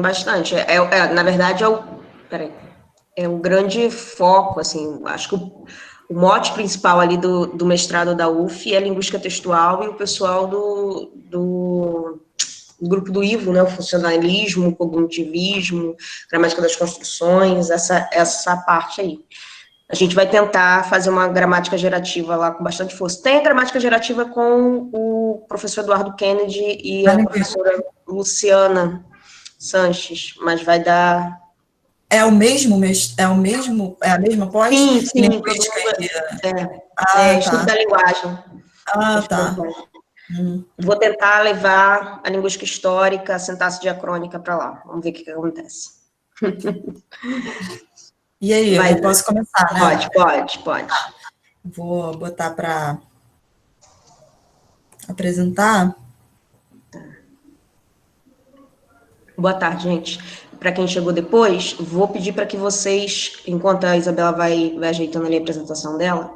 bastante. Na verdade, peraí, é um grande foco, assim, acho que o mote principal ali do mestrado da UF é linguística textual e o pessoal do grupo do IVO, né, o funcionalismo, o cognitivismo, gramática das construções, essa parte aí. A gente vai tentar fazer uma gramática gerativa lá com bastante força. Tem a gramática gerativa com o professor Eduardo Kennedy e a professora Luciana Sanches, mas vai dar... É o mesmo, é a mesma pós? Sim, sim, todo Linguística mundo estudo tá. da linguagem. Tá. Vou tentar levar a linguística histórica, a sintaxe diacrônica para lá. Vamos ver o que acontece. E aí, eu posso começar, né? Pode. Vou botar para apresentar. Boa tarde, gente. Para quem chegou depois, vou pedir para que vocês, enquanto a Isabela vai ajeitando ali a apresentação dela,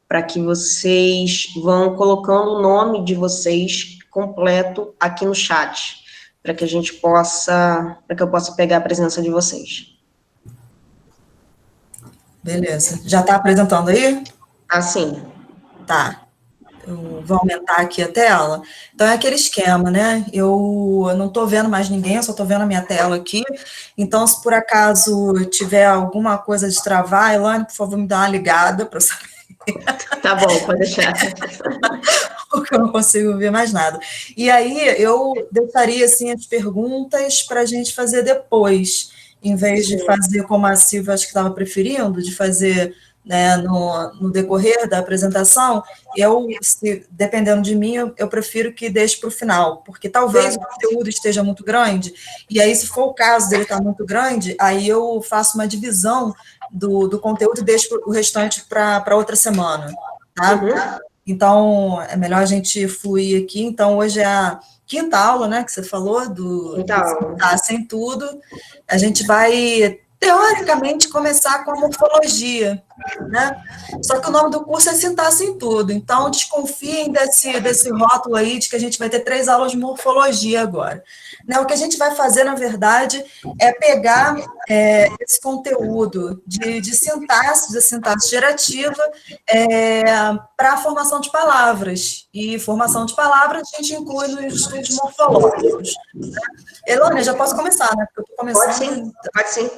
para que vocês vão colocando o nome de vocês completo aqui no chat, para que eu possa pegar a presença de vocês. Beleza. Já está apresentando aí? Assim. Tá. Eu vou aumentar aqui a tela. Então, é aquele esquema, né? Eu não estou vendo mais ninguém, eu só estou vendo a minha tela aqui. Então, se por acaso tiver alguma coisa de travar, Elane, por favor, me dá uma ligada para eu saber. Tá bom, pode deixar. Porque eu não consigo ver mais nada. E aí, eu deixaria, assim, as perguntas para a gente fazer depois, em vez de fazer como a Silvia acho que estava preferindo, de fazer, né, no decorrer da apresentação. Dependendo de mim, eu prefiro que deixe para o final, porque talvez o conteúdo esteja muito grande, e aí, se for o caso dele estar muito grande, aí eu faço uma divisão do conteúdo e deixo o restante para outra semana, tá? Então, é melhor a gente fluir aqui. Então, hoje é a quinta aula, né, que você falou, do Sintaxe em Tudo. A gente vai, teoricamente, começar com a morfologia, né? Só que o nome do curso é Sintaxe em Tudo. Então, desconfiem desse rótulo aí de que a gente vai ter 3 aulas de morfologia agora. Né, o que a gente vai fazer, na verdade, é pegar esse conteúdo de sintaxe, da sintaxe gerativa, para a formação de palavras. E formação de palavras a gente inclui nos estudos morfológicos. Elônia, já posso começar, né? Porque eu estou começando. Pode sim.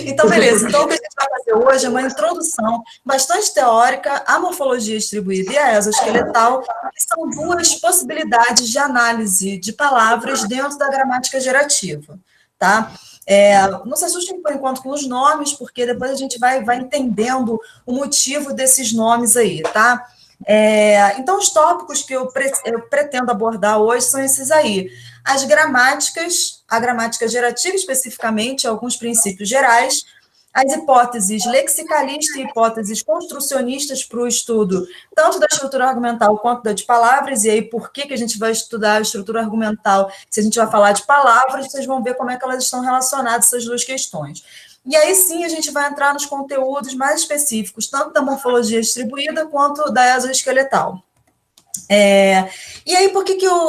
Então, beleza. Então, o que a gente vai fazer hoje é uma introdução bastante teórica à morfologia distribuída e à exoesqueletal, que são 2 possibilidades de análise de palavras dentro da gramática gerativa, tá? Não se assustem, por enquanto, com os nomes, porque depois a gente vai entendendo o motivo desses nomes aí, tá? Então, os tópicos que eu pretendo abordar hoje são esses aí. As gramáticas, a gramática gerativa especificamente, alguns princípios gerais, as hipóteses lexicalistas e hipóteses construcionistas para o estudo, tanto da estrutura argumental quanto da de palavras, e aí por que a gente vai estudar a estrutura argumental? Se a gente vai falar de palavras, vocês vão ver como é que elas estão relacionadas, essas 2 questões. E aí sim a gente vai entrar nos conteúdos mais específicos, tanto da morfologia distribuída quanto da exoesqueletal. E aí, por que eu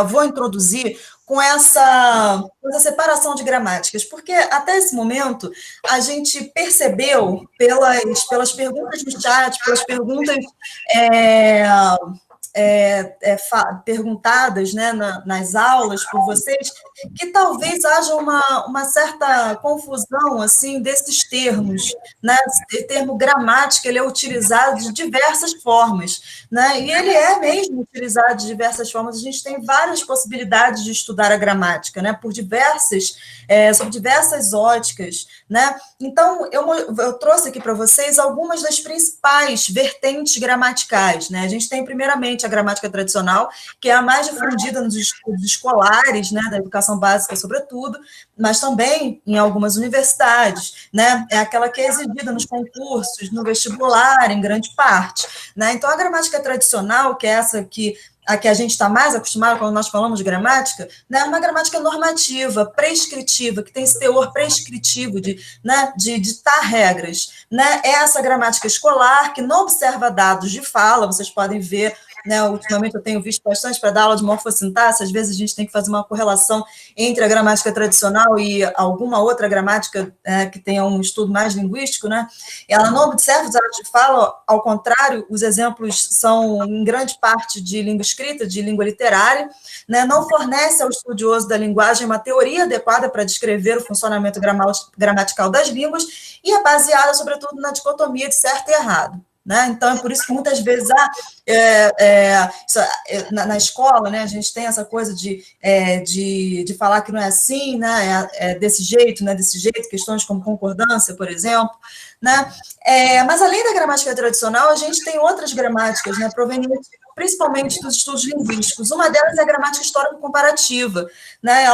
vou introduzir com essa separação de gramáticas? Porque até esse momento a gente percebeu pelas perguntas no chat, pelas perguntas perguntadas, né, nas aulas por vocês, que talvez haja uma certa confusão assim desses termos, né? O termo gramática ele é utilizado de diversas formas, né? E ele é mesmo utilizado de diversas formas. A gente tem várias possibilidades de estudar a gramática, né? Sob diversas óticas, né? Então eu trouxe aqui para vocês algumas das principais vertentes gramaticais, né? A gente tem primeiramente a gramática tradicional, que é a mais difundida nos estudos escolares, né, da educação básica, sobretudo, mas também em algumas universidades, né, é aquela que é exigida nos concursos, no vestibular, em grande parte, né. Então, a gramática tradicional, que é essa a que a gente está mais acostumado quando nós falamos de gramática, né, é uma gramática normativa, prescritiva, que tem esse teor prescritivo né, de ditar regras, né, é essa gramática escolar que não observa dados de fala, vocês podem ver né? Ultimamente eu tenho visto bastante para dar aula de morfossintaxe, às vezes a gente tem que fazer uma correlação entre a gramática tradicional e alguma outra gramática que tenha um estudo mais linguístico, né? Ela não observa os atos de fala, ao contrário, os exemplos são, em grande parte, de língua escrita, de língua literária, né? Não fornece ao estudioso da linguagem uma teoria adequada para descrever o funcionamento gramatical das línguas e é baseada, sobretudo, na dicotomia de certo e errado. Né? Então, é por isso que muitas vezes na escola, né, a gente tem essa coisa de falar que não é assim, né, desse jeito, né, desse jeito, questões como concordância, por exemplo. Né? Mas, além da gramática tradicional, a gente tem outras gramáticas, né, provenientes principalmente dos estudos linguísticos. Uma delas é a gramática histórico-comparativa. Né?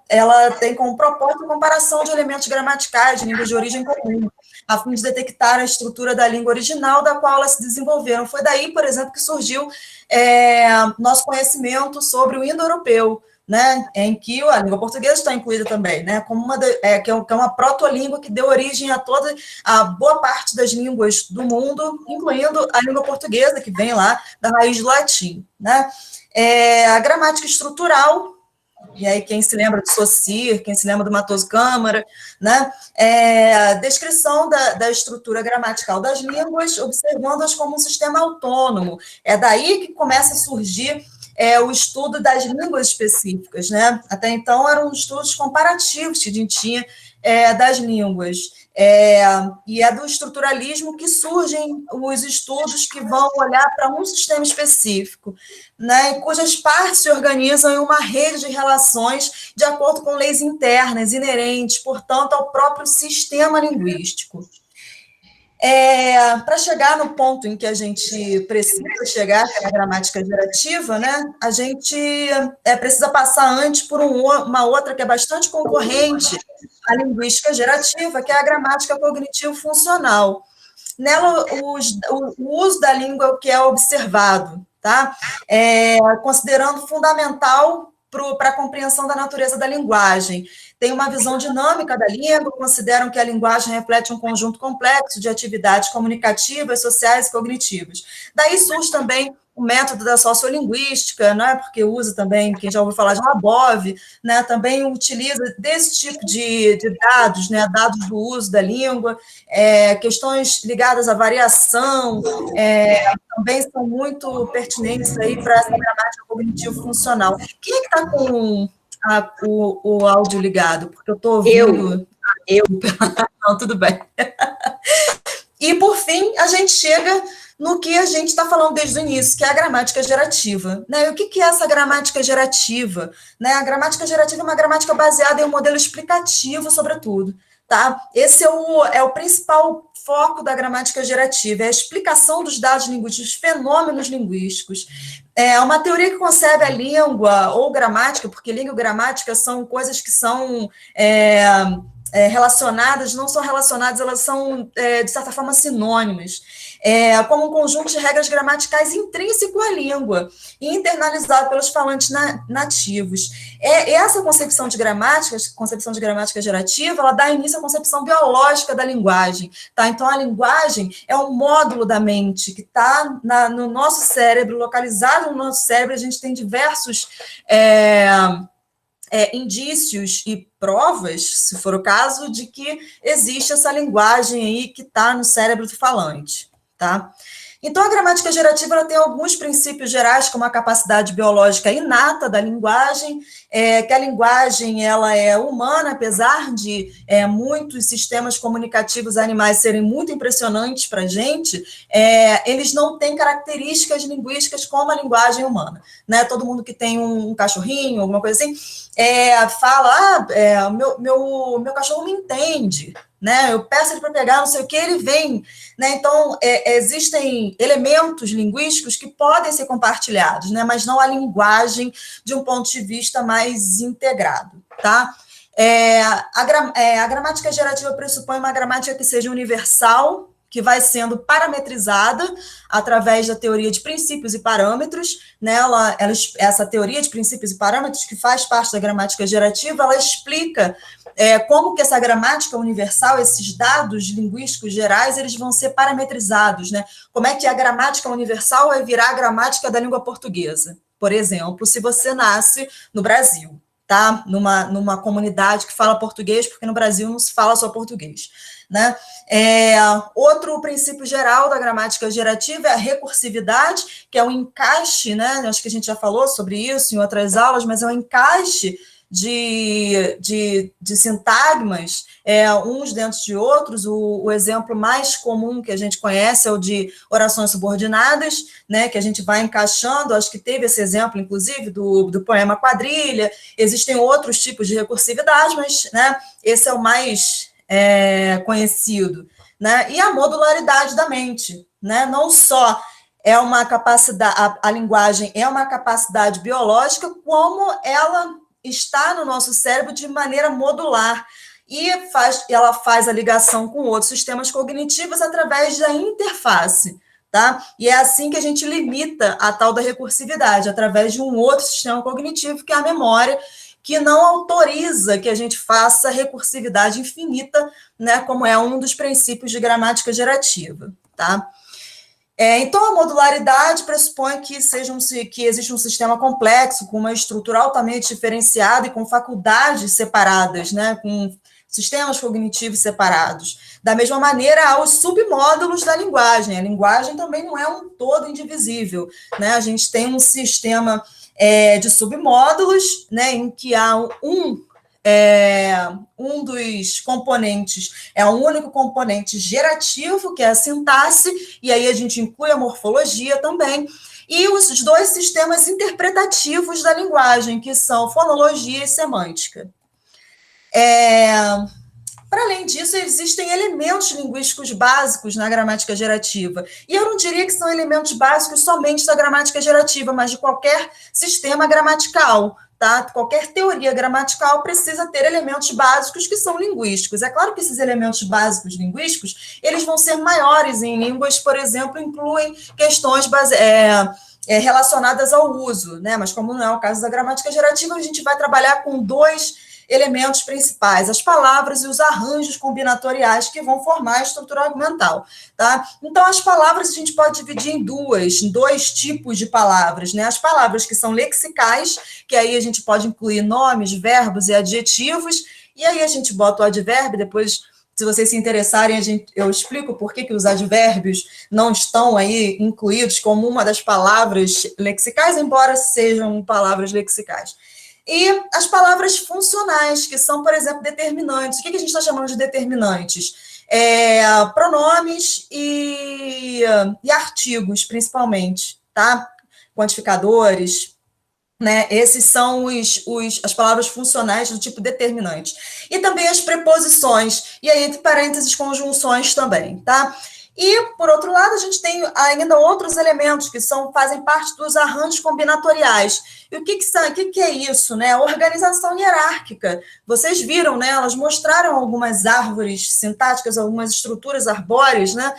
Ela tem como propósito a comparação de elementos gramaticais de línguas de origem comum, a fim de detectar a estrutura da língua original da qual elas se desenvolveram. Foi daí, por exemplo, que surgiu nosso conhecimento sobre o indo-europeu, né, em que a língua portuguesa está incluída também, né, como que é uma proto-língua que deu origem a boa parte das línguas do mundo, incluindo a língua portuguesa, que vem lá da raiz do latim. Né. A gramática estrutural, e aí quem se lembra de Saussure, quem se lembra do Matoso Câmara, né? A descrição da estrutura gramatical das línguas, observando-as como um sistema autônomo. É daí que começa a surgir o estudo das línguas específicas, né? Até então eram estudos comparativos que a gente tinha das línguas. E é do estruturalismo que surgem os estudos que vão olhar para um sistema específico, né, cujas partes se organizam em uma rede de relações de acordo com leis internas, inerentes, portanto, ao próprio sistema linguístico. Para chegar no ponto em que a gente precisa chegar, que é a gramática gerativa, né, a gente precisa passar antes por uma outra que é bastante concorrente à linguística gerativa, que é a gramática cognitivo-funcional. Nela, o uso da língua é o que é observado, tá? Considerando fundamental para a compreensão da natureza da linguagem. Tem uma visão dinâmica da língua, consideram que a linguagem reflete um conjunto complexo de atividades comunicativas, sociais e cognitivas. Daí surge também o método da sociolinguística, né, porque usa também, quem já ouviu falar de Labov, né, também utiliza desse tipo de dados, né, dados do uso da língua, questões ligadas à variação, também são muito pertinentes aí para essa gramática cognitivo-funcional. Quem é que está com o áudio ligado? Porque eu estou ouvindo... Eu. Não, tudo bem. E, por fim, a gente chega no que a gente está falando desde o início, que é a gramática gerativa. Né? E o que é essa gramática gerativa? Né? A gramática gerativa é uma gramática baseada em um modelo explicativo, sobretudo. Tá? Esse é o principal foco da gramática gerativa, é a explicação dos dados linguísticos, dos fenômenos linguísticos. É uma teoria que concebe a língua ou gramática, porque língua e gramática são coisas que são... relacionadas, não são relacionadas, elas são, de certa forma, sinônimas, como um conjunto de regras gramaticais intrínseco à língua e internalizado pelos falantes nativos. Essa concepção de gramática gerativa, ela dá início à concepção biológica da linguagem. Tá? Então, a linguagem é um módulo da mente que está no nosso cérebro, localizado no nosso cérebro, a gente tem diversos... indícios e provas, se for o caso, de que existe essa linguagem aí que está no cérebro do falante, tá? Então, a gramática gerativa ela tem alguns princípios gerais, como a capacidade biológica inata da linguagem, que a linguagem ela é humana, apesar de muitos sistemas comunicativos animais serem muito impressionantes para a gente, eles não têm características linguísticas como a linguagem humana. Né? Todo mundo que tem um cachorrinho, alguma coisa assim, fala, meu cachorro me entende, né? Eu peço ele para pegar, não sei o que, ele vem. Né? Então, existem elementos linguísticos que podem ser compartilhados, né? Mas não a linguagem de um ponto de vista mais integrado. Tá? A gramática gerativa pressupõe uma gramática que seja universal, que vai sendo parametrizada através da teoria de princípios e parâmetros, né? Essa teoria de princípios e parâmetros, que faz parte da gramática gerativa, ela explica como que essa gramática universal, esses dados linguísticos gerais, eles vão ser parametrizados, né? Como é que a gramática universal vai virar a gramática da língua portuguesa? Por exemplo, se você nasce no Brasil, tá? Numa comunidade que fala português, porque no Brasil não se fala só português, né? Outro princípio geral da gramática gerativa é a recursividade, que é o encaixe, né? Acho que a gente já falou sobre isso em outras aulas, mas é um encaixe de sintagmas, uns dentro de outros. O exemplo mais comum que a gente conhece é o de orações subordinadas, né, que a gente vai encaixando. Acho que teve esse exemplo, inclusive, do poema Quadrilha. Existem outros tipos de recursividade, mas, né, esse é o mais conhecido, né? E a modularidade da mente, né? Não só é uma capacidade, a linguagem é uma capacidade biológica, como ela está no nosso cérebro de maneira modular, e ela faz a ligação com outros sistemas cognitivos através da interface, tá? E é assim que a gente limita a tal da recursividade, através de um outro sistema cognitivo, que é a memória, que não autoriza que a gente faça recursividade infinita, né, como é um dos princípios de gramática gerativa, tá? Então, a modularidade pressupõe que existe um sistema complexo, com uma estrutura altamente diferenciada e com faculdades separadas, né, com sistemas cognitivos separados. Da mesma maneira, há os submódulos da linguagem. A linguagem também não é um todo indivisível, né? A gente tem um sistema de submódulos, né, em que há um dos componentes é um único componente gerativo, que é a sintaxe, e aí a gente inclui a morfologia também, e os dois sistemas interpretativos da linguagem, que são fonologia e semântica. Para além disso, existem elementos linguísticos básicos na gramática gerativa. E eu não diria que são elementos básicos somente da gramática gerativa, mas de qualquer sistema gramatical, tá? Qualquer teoria gramatical precisa ter elementos básicos que são linguísticos. É claro que esses elementos básicos linguísticos, eles vão ser maiores em línguas, por exemplo, incluem questões relacionadas ao uso, né? Mas como não é o caso da gramática gerativa, a gente vai trabalhar com dois elementos principais, as palavras e os arranjos combinatoriais que vão formar a estrutura argumental, tá? Então, as palavras a gente pode dividir em dois tipos de palavras, né? As palavras que são lexicais, que aí a gente pode incluir nomes, verbos e adjetivos, e aí a gente bota o advérbio, depois, se vocês se interessarem, eu explico por que os advérbios não estão aí incluídos como uma das palavras lexicais, embora sejam palavras lexicais. E as palavras funcionais, que são, por exemplo, determinantes. O que a gente está chamando de determinantes? Pronomes e artigos, principalmente, tá? Quantificadores, né? Esses são as palavras funcionais do tipo determinante. E também as preposições, e aí, entre parênteses, conjunções também, tá? E, por outro lado, a gente tem ainda outros elementos que fazem parte dos arranjos combinatoriais. E o que é isso, né? Organização hierárquica. Vocês viram, né? Elas mostraram algumas árvores sintáticas, algumas estruturas arbóreas, né?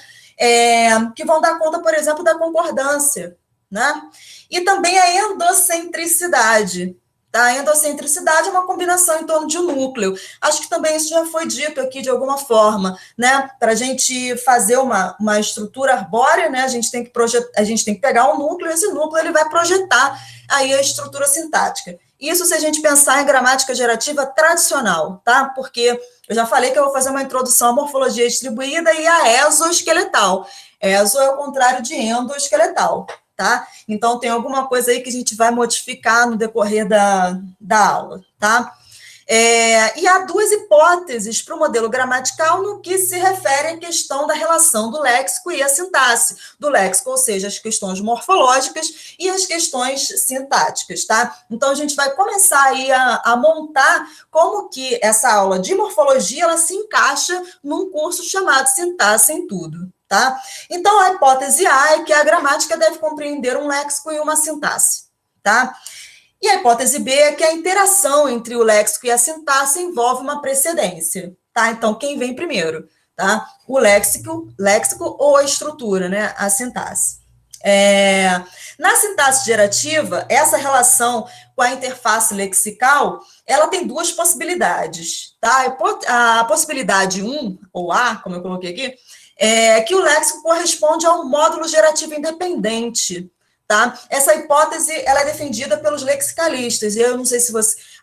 Que vão dar conta, por exemplo, da concordância, né? E também a endocentricidade. A endocentricidade é uma combinação em torno de um núcleo. Acho que também isso já foi dito aqui de alguma forma, né? Para a gente fazer uma estrutura arbórea, né? A gente tem que pegar um núcleo, e esse núcleo ele vai projetar aí a estrutura sintática. Isso se a gente pensar em gramática gerativa tradicional, tá? Porque eu já falei que eu vou fazer uma introdução à morfologia distribuída e à exoesqueletal. Exo é o contrário de endoesqueletal. Tá? Então, tem alguma coisa aí que a gente vai modificar no decorrer da aula, tá? E há duas hipóteses para o modelo gramatical no que se refere à questão da relação do léxico e a sintaxe. Do léxico, ou seja, as questões morfológicas e as questões sintáticas, tá? Então, a gente vai começar aí a montar como que essa aula de morfologia ela se encaixa num curso chamado Sintaxe em Tudo. Tá? Então, a hipótese A é que a gramática deve compreender um léxico e uma sintaxe. Tá? E a hipótese B é que a interação entre o léxico e a sintaxe envolve uma precedência. Tá? Então, quem vem primeiro? tá? O léxico ou a estrutura, né? A sintaxe. Na sintaxe gerativa, essa relação com a interface lexical, ela tem duas possibilidades, tá? A possibilidade 1, ou A, como eu coloquei aqui, é que o léxico corresponde a um módulo gerativo independente, tá? Essa hipótese, ela é defendida pelos lexicalistas, e eu não sei se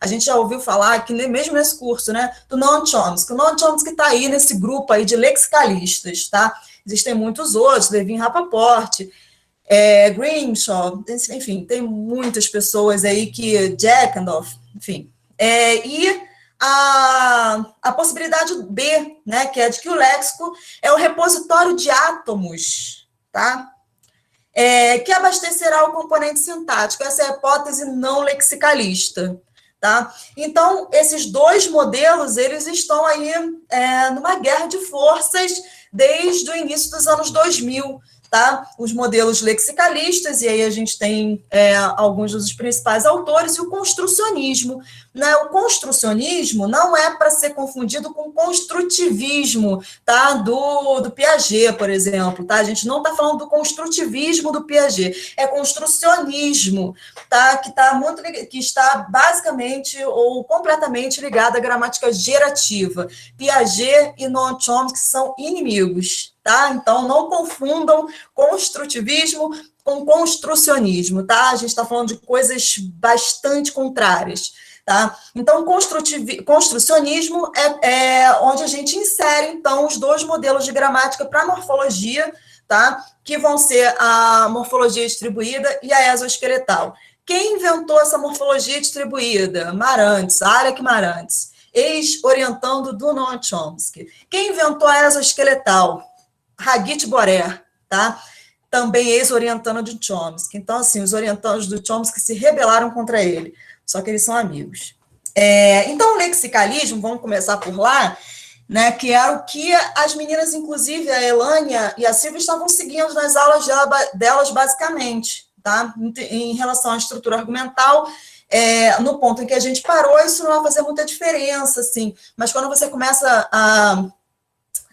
a gente já ouviu falar, que mesmo nesse curso, né, do Noam Chomsky. O Noam Chomsky está aí nesse grupo aí de lexicalistas, tá? Existem muitos outros, Levin Rappaport, Grimshaw, enfim, tem muitas pessoas aí que, Jackendoff, enfim. E a possibilidade B, né, que é de que o léxico é o repositório de átomos, tá? Que abastecerá o componente sintático. Essa é a hipótese não lexicalista, tá? Então, esses dois modelos, eles estão aí numa guerra de forças desde o início dos anos 2000, tá? Os modelos lexicalistas, e aí a gente tem alguns dos principais autores, e o construcionismo, né? O construcionismo não é para ser confundido com o construtivismo, tá? Do Piaget, por exemplo, tá? A gente não está falando do construtivismo do Piaget, é construcionismo, tá? Que está basicamente ou completamente ligado à gramática gerativa. Piaget e Noam Chomsky são inimigos, tá? Então, não confundam construtivismo com construcionismo, tá? A gente está falando de coisas bastante contrárias, tá? Então, construcionismo é onde a gente insere, então, os dois modelos de gramática para morfologia, tá? Que vão ser a morfologia distribuída e a exoesqueletal. Quem inventou essa morfologia distribuída? Marantz, Alec Marantz, ex-orientando do Noam Chomsky. Quem inventou a exoesqueletal? Hagit Borer, tá? Também ex-orientando de Chomsky. Então, assim, os orientandos do Chomsky se rebelaram contra ele, só que eles são amigos. Então, o lexicalismo, vamos começar por lá, né, que era o que as meninas, inclusive a Elânia e a Silvia, estavam seguindo nas aulas delas, basicamente, tá? Em relação à estrutura argumental, no ponto em que a gente parou, isso não vai fazer muita diferença, assim, mas quando você começa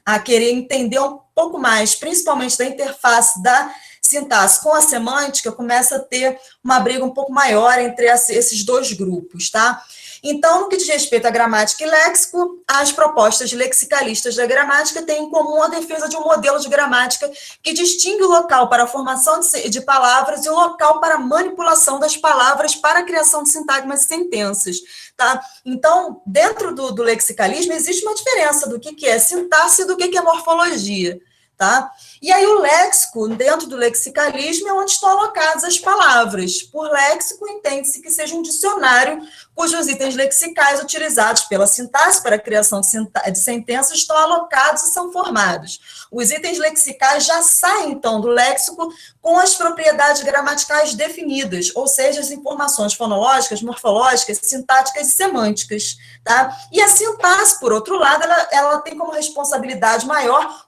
a querer entender um pouco mais, principalmente da interface da sintaxe com a semântica, começa a ter uma briga um pouco maior entre esses dois grupos, tá? Então, no que diz respeito à gramática e léxico, as propostas lexicalistas da gramática têm em comum a defesa de um modelo de gramática que distingue o local para a formação de palavras e o local para a manipulação das palavras para a criação de sintagmas e sentenças, tá? Então, dentro do lexicalismo, existe uma diferença do que é sintaxe e do que é morfologia, tá? E aí o léxico, dentro do lexicalismo, é onde estão alocadas as palavras. Por léxico, entende-se que seja um dicionário cujos itens lexicais utilizados pela sintaxe para a criação de sentenças estão alocados e são formados. Os itens lexicais já saem, então, do léxico com as propriedades gramaticais definidas, ou seja, as informações fonológicas, morfológicas, sintáticas e semânticas, tá? E a sintaxe, por outro lado, ela tem como responsabilidade maior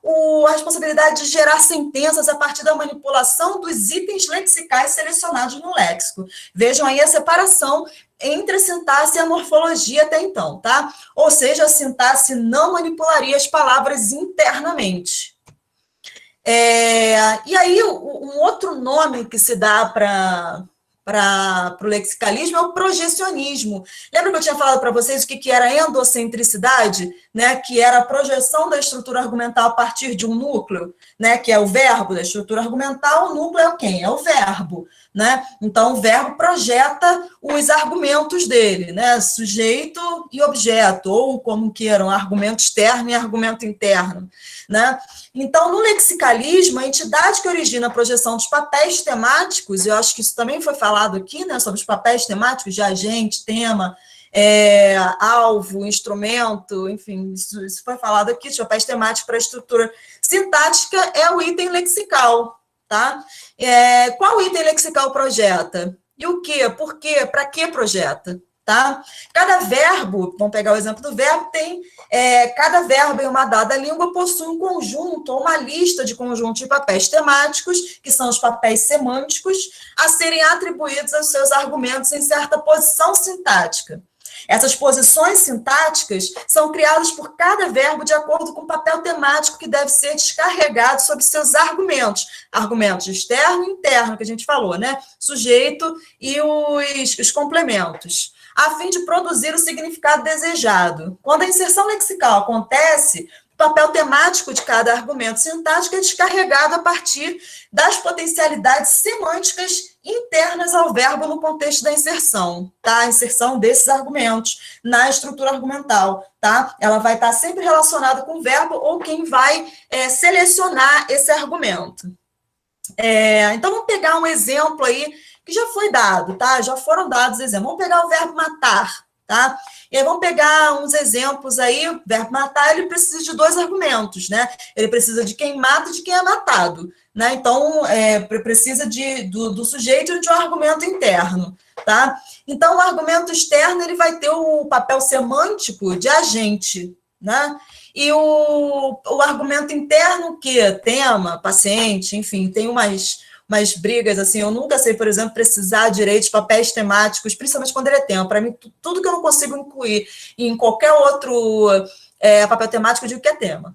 a responsabilidade de gerar sentenças a partir da manipulação dos itens lexicais selecionados no léxico. Vejam aí a separação entre a sintaxe e a morfologia até então, tá? Ou seja, a sintaxe não manipularia as palavras internamente. E aí, um outro nome que se dá para o lexicalismo é o projecionismo. Lembra que eu tinha falado para vocês o que era endocentricidade? Né? Que era a projeção da estrutura argumental a partir de um núcleo, né? Que é o verbo da estrutura argumental. O núcleo é quem? É o verbo. Né? Então, o verbo projeta os argumentos dele, né? Sujeito e objeto, ou como queiram, argumento externo e argumento interno. Né? Então, no lexicalismo, a entidade que origina a projeção dos papéis temáticos, eu acho que isso também foi falado aqui, né, sobre os papéis temáticos de agente, tema, alvo, instrumento, enfim, isso foi falado aqui, os papéis temáticos para a estrutura sintática é o item lexical, tá? Qual item lexical projeta? E o quê? Por quê? Para que projeta? Tá? Cada verbo, vamos pegar o exemplo do verbo, cada verbo em uma dada língua possui um conjunto ou uma lista de conjuntos de papéis temáticos, que são os papéis semânticos, a serem atribuídos aos seus argumentos em certa posição sintática. Essas posições sintáticas são criadas por cada verbo de acordo com o papel temático que deve ser descarregado sobre seus argumentos. Argumentos externo e interno, que a gente falou, né? Sujeito e os complementos, a fim de produzir o significado desejado. Quando a inserção lexical acontece, o papel temático de cada argumento sintático é descarregado a partir das potencialidades semânticas internas ao verbo no contexto da inserção, tá? A inserção desses argumentos na estrutura argumental, tá? Ela vai estar sempre relacionada com o verbo ou quem vai selecionar esse argumento. Então, vamos pegar um exemplo aí que já foi dado, tá? Já foram dados exemplos. Vamos pegar o verbo matar, tá? E aí vamos pegar uns exemplos aí. O verbo matar, ele precisa de 2 argumentos, né? Ele precisa de quem mata e de quem é matado, né? Então, precisa do sujeito e de um argumento interno, tá? Então, o argumento externo, ele vai ter o papel semântico de agente, né? E o argumento interno, que tema, paciente, enfim, tem umas brigas, assim, eu nunca sei, por exemplo, precisar direito de papéis temáticos, principalmente quando ele é tema. Para mim, tudo que eu não consigo incluir em qualquer outro papel temático, eu digo que é tema.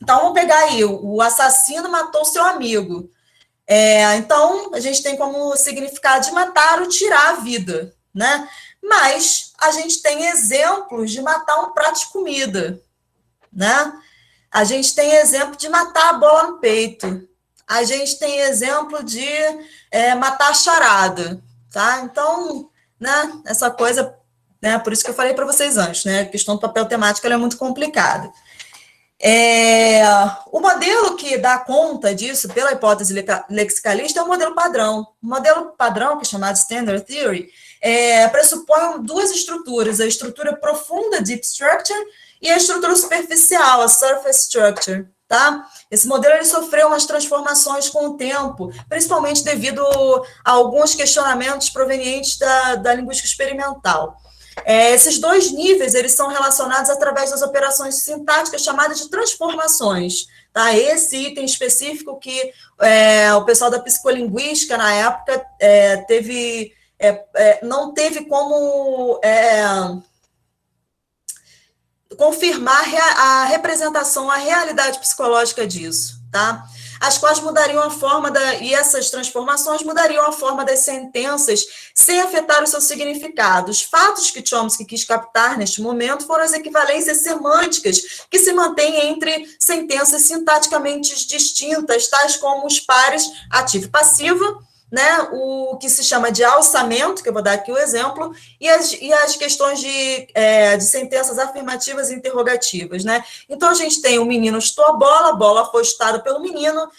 Então, vamos pegar aí, o assassino matou seu amigo. Então, a gente tem como significado de matar o tirar a vida, né? Mas a gente tem exemplos de matar um prato de comida, né? A gente tem exemplo de matar a bola no peito. A gente tem exemplo de matar a charada, tá? Então, né, essa coisa, né, por isso que eu falei para vocês antes, né, a questão do papel temático ela é muito complicada. O modelo que dá conta disso, pela hipótese lexicalista, é o modelo padrão. O modelo padrão, que é chamado Standard Theory, pressupõe 2 estruturas, a estrutura profunda, Deep Structure, e a estrutura superficial, a Surface Structure, tá? Esse modelo ele sofreu umas transformações com o tempo, principalmente devido a alguns questionamentos provenientes da linguística experimental. Esses 2 níveis, eles são relacionados através das operações sintáticas chamadas de transformações, tá? Esse item específico que o pessoal da psicolinguística, na época, não teve como confirmar a representação, a realidade psicológica disso, tá? As quais mudariam a forma e essas transformações mudariam a forma das sentenças sem afetar o seu significado. Os fatos que Chomsky quis captar neste momento foram as equivalências semânticas que se mantêm entre sentenças sintaticamente distintas, tais como os pares ativo e passivo, né, o que se chama de alçamento, que eu vou dar aqui o exemplo, e as questões de sentenças afirmativas e interrogativas, né? Então, a gente tem o menino chutou a bola foi chutada pelo menino,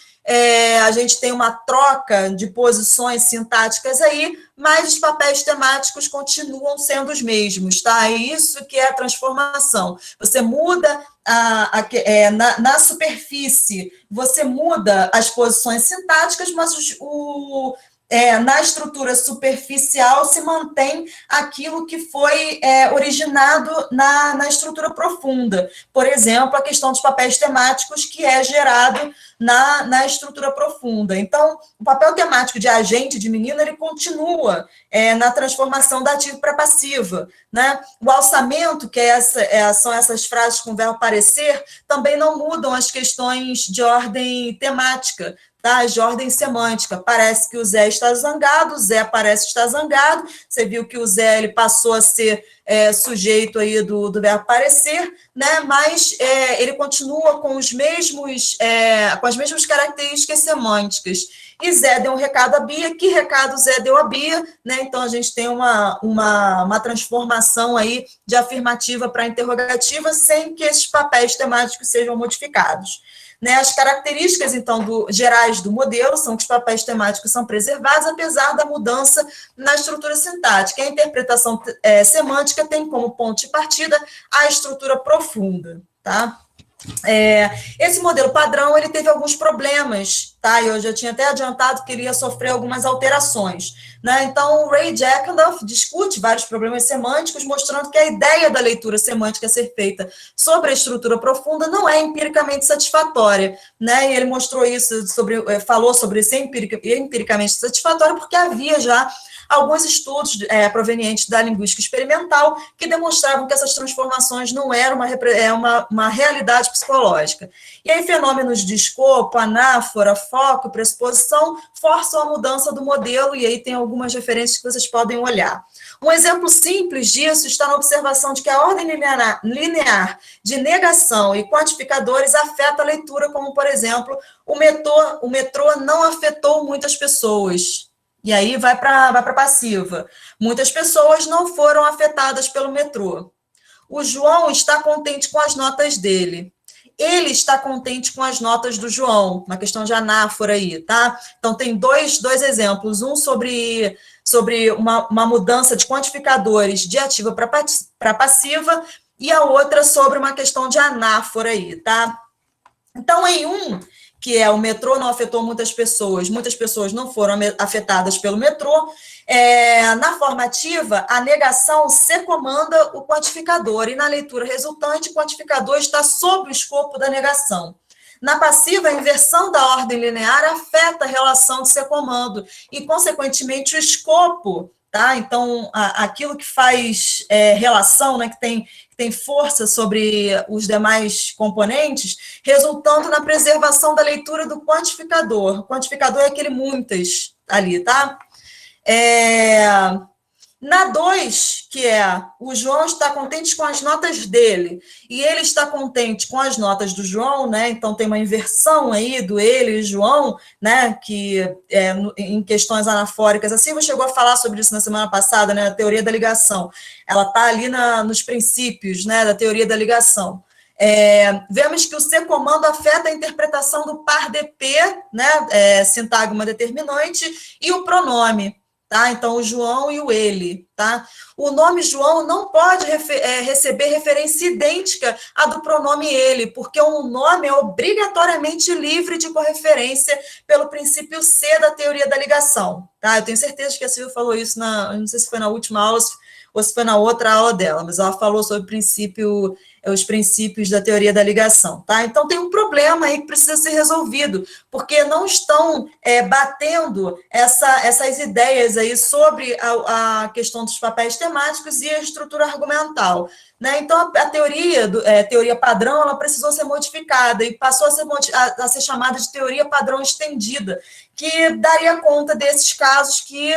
a gente tem uma troca de posições sintáticas aí, mas os papéis temáticos continuam sendo os mesmos, tá? É isso que é a transformação. Você muda na superfície, você muda as posições sintáticas, mas na estrutura superficial se mantém aquilo que foi originado na estrutura profunda. Por exemplo, a questão dos papéis temáticos que é gerado na estrutura profunda. Então, o papel temático de agente, de menino, ele continua na transformação da ativo para passiva, né? O alçamento, que são essas frases com verbo parecer, também não mudam as questões de ordem temática, tá? De ordem semântica. Parece que o Zé está zangado, o Zé parece estar zangado, você viu que o Zé ele passou a ser sujeito aí do verbo parecer, né? Mas ele continua com com as mesmas características semânticas. E Zé deu um recado à Bia, que recado Zé deu à Bia, né? Então a gente tem uma transformação aí de afirmativa para interrogativa sem que esses papéis temáticos sejam modificados. Né, as características, então, gerais do modelo são que os papéis temáticos são preservados, apesar da mudança na estrutura sintática. A interpretação semântica tem como ponto de partida a estrutura profunda. Tá? Esse modelo padrão ele teve alguns problemas tá? Eu já tinha até adiantado que ele ia sofrer algumas alterações, né? Então, o Ray Jackendoff discute vários problemas semânticos, mostrando que a ideia da leitura semântica a ser feita sobre a estrutura profunda não é empiricamente satisfatória, né? E ele mostrou isso, falou sobre ser empiricamente satisfatório, porque havia já alguns estudos provenientes da linguística experimental que demonstravam que essas transformações não eram uma realidade psicológica. E aí, fenômenos de escopo, anáfora, foco, pressuposição forçam a mudança do modelo, e aí tem algumas referências que vocês podem olhar. Um exemplo simples disso está na observação de que a ordem linear de negação e quantificadores afeta a leitura, como, por exemplo, o metrô não afetou muitas pessoas. E aí vai para passiva. Muitas pessoas não foram afetadas pelo metrô. O João está contente com as notas dele. Ele está contente com as notas do João, uma questão de anáfora aí, tá? Então, tem dois exemplos, um sobre uma mudança de quantificadores de ativa para passiva, e a outra sobre uma questão de anáfora aí, tá? Então, em um, que é o metrô não afetou muitas pessoas não foram afetadas pelo metrô, na formativa, a negação se comanda o quantificador, e na leitura resultante, o quantificador está sob o escopo da negação. Na passiva, a inversão da ordem linear afeta a relação de secomando, e, consequentemente, o escopo, tá? Então, aquilo que faz relação, né, que tem força sobre os demais componentes, resultando na preservação da leitura do quantificador. O quantificador é aquele muitas ali, tá? Na 2, que é o João está contente com as notas dele, e ele está contente com as notas do João, né? Então tem uma inversão aí do ele e João, né? Que em questões anafóricas, a Silvia chegou a falar sobre isso na semana passada, né? A teoria da ligação. Ela está ali nos princípios, né, da teoria da ligação. Vemos que o C-comando afeta a interpretação do par DP, né? Sintagma determinante, e o pronome. Tá? Então, o João e o ele. Tá? O nome João não pode receber referência idêntica à do pronome ele, porque um nome é obrigatoriamente livre de correferência pelo princípio C da teoria da ligação. Tá? Eu tenho certeza que a Silvia falou isso, não sei se foi na última aula ou se foi na outra aula dela, mas ela falou sobre os princípios da teoria da ligação, tá? Então, tem um problema aí que precisa ser resolvido, porque não estão batendo essas ideias aí sobre a questão dos papéis temáticos e a estrutura argumental, né? Então, a teoria padrão, ela precisou ser modificada e passou a ser chamada de teoria padrão estendida, que daria conta desses casos que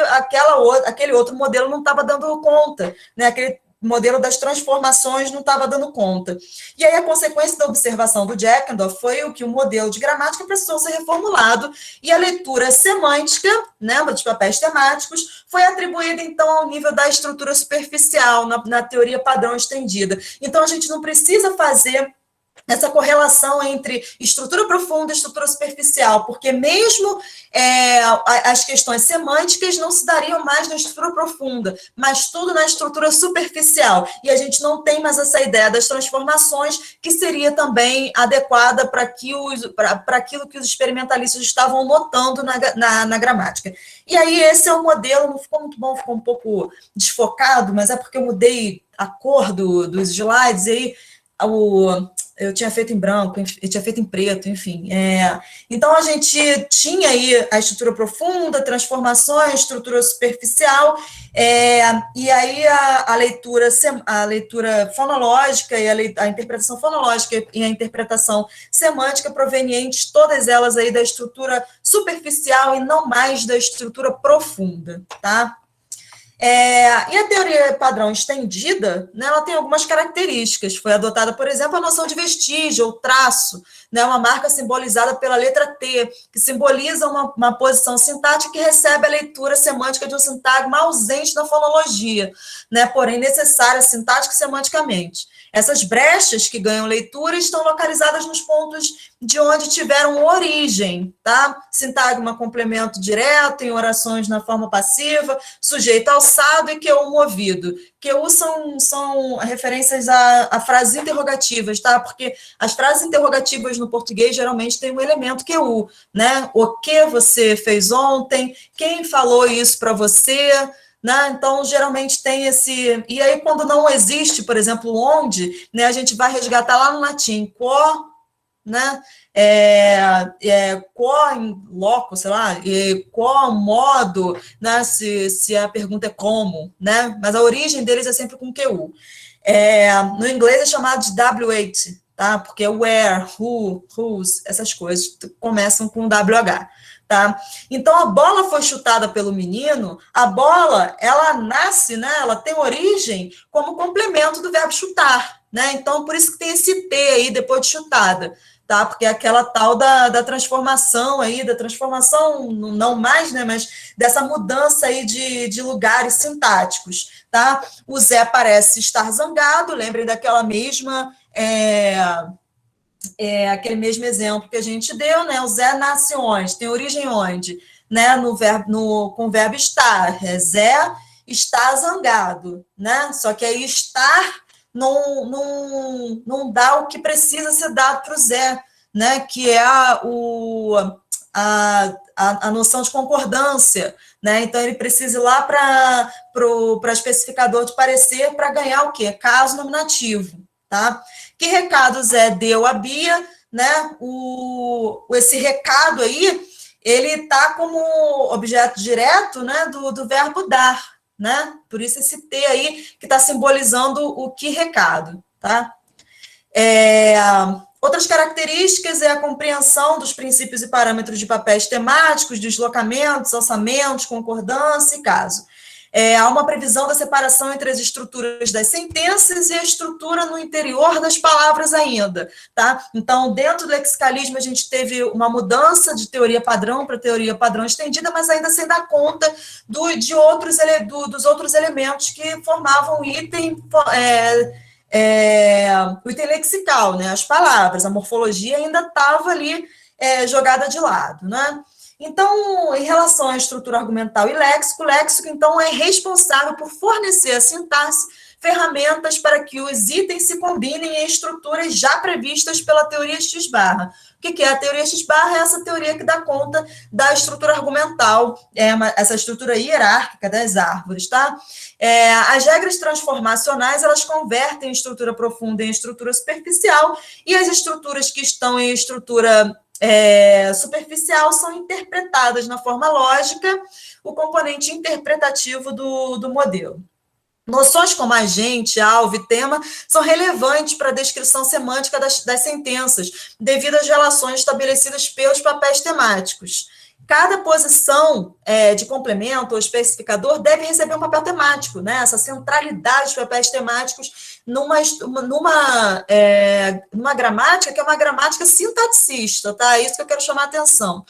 aquele outro modelo não estava dando conta, né? Aquele modelo das transformações não estava dando conta. E aí a consequência da observação do Jackendoff foi o que o modelo de gramática precisou ser reformulado, e a leitura semântica, né, dos papéis temáticos, foi atribuída, então, ao nível da estrutura superficial, na teoria padrão estendida. Então, a gente não precisa fazer essa correlação entre estrutura profunda e estrutura superficial, porque mesmo as questões semânticas não se dariam mais na estrutura profunda, mas tudo na estrutura superficial, e a gente não tem mais essa ideia das transformações, que seria também adequada para aquilo que os experimentalistas estavam notando na gramática. E aí esse é o modelo, não ficou muito bom, ficou um pouco desfocado, mas é porque eu mudei a cor dos slides, e aí eu tinha feito em branco, eu tinha feito em preto, enfim. Então, a gente tinha aí a estrutura profunda, transformações, estrutura superficial, e aí a leitura fonológica e a interpretação fonológica e a interpretação semântica provenientes, todas elas aí da estrutura superficial e não mais da estrutura profunda, tá? E a teoria padrão estendida, né, ela tem algumas características. Foi adotada, por exemplo, a noção de vestígio, ou traço, né, uma marca simbolizada pela letra T, que simboliza uma posição sintática que recebe a leitura semântica de um sintagma ausente na fonologia, né, porém necessária sintática e semanticamente. Essas brechas que ganham leitura estão localizadas nos pontos de onde tiveram origem, tá? Sintagma complemento direto, em orações na forma passiva, sujeito ao alçado e QU movido. QU são referências a frases interrogativas, tá? Porque as frases interrogativas no português geralmente têm um elemento QU, né? O que você fez ontem? Quem falou isso para você? Né? Então, geralmente tem esse... E aí, quando não existe, por exemplo, onde, né, a gente vai resgatar lá no latim, quo, né? Quo in loco, sei lá, quo modo, né? Se a pergunta é como, né? Mas a origem deles é sempre com QU. No inglês é chamado de W8, tá? Porque where, who, whose, essas coisas começam com WH. Tá? Então, a bola foi chutada pelo menino, a bola, ela nasce, né, ela tem origem como complemento do verbo chutar, né? Então, por isso que tem esse T aí depois de chutada, tá? Porque é aquela tal da transformação aí, da transformação, não mais, né, mas dessa mudança aí de lugares sintáticos, tá? O Zé parece estar zangado, lembrem daquela mesma... aquele mesmo exemplo que a gente deu, né? O Zé nasce onde? Tem origem onde? Né? Com o verbo estar. Zé está zangado, né? Só que aí estar não dá o que precisa ser dado para o Zé, né? Que é a noção de concordância, né? Então ele precisa ir lá para o especificador de parecer para ganhar o quê? Caso nominativo, tá? Que recado Zé deu a Bia, né? Esse recado aí, ele está como objeto direto, né, do verbo dar, né? Por isso esse T aí que está simbolizando o que recado, tá? Outras características é a compreensão dos princípios e parâmetros de papéis temáticos, deslocamentos, alçamentos, concordância e caso. Há uma previsão da separação entre as estruturas das sentenças e a estrutura no interior das palavras ainda, tá? Então, dentro do lexicalismo, a gente teve uma mudança de teoria padrão para teoria padrão estendida, mas ainda sem dar conta dos outros elementos que formavam o item lexical, né? As palavras, a morfologia ainda estava ali jogada de lado, né? Então, em relação à estrutura argumental e léxico, o léxico, então, é responsável por fornecer a sintaxe ferramentas para que os itens se combinem em estruturas já previstas pela teoria X-barra. O que é a teoria X-barra? É essa teoria que dá conta da estrutura argumental, essa estrutura hierárquica das árvores, tá? As regras transformacionais, elas convertem estrutura profunda em estrutura superficial, e as estruturas que estão em estrutura superficial são interpretadas na forma lógica, o componente interpretativo do modelo. Noções como agente, alvo e tema são relevantes para a descrição semântica das sentenças, devido às relações estabelecidas pelos papéis temáticos. Cada posição de complemento ou especificador deve receber um papel temático, né? Essa centralidade dos papéis temáticos numa gramática que é uma gramática sintaxista, tá? É isso que eu quero chamar a atenção.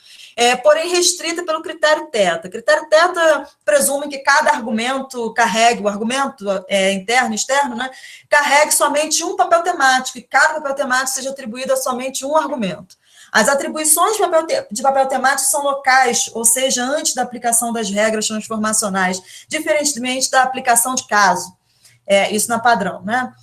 Porém restrita pelo critério θ. O critério θ presume que cada argumento carregue, o argumento interno e externo, né, carregue somente um papel temático, e cada papel temático seja atribuído a somente um argumento. As atribuições de papel temático são locais, ou seja, antes da aplicação das regras transformacionais, diferentemente da aplicação de caso. Isso na padrão, né?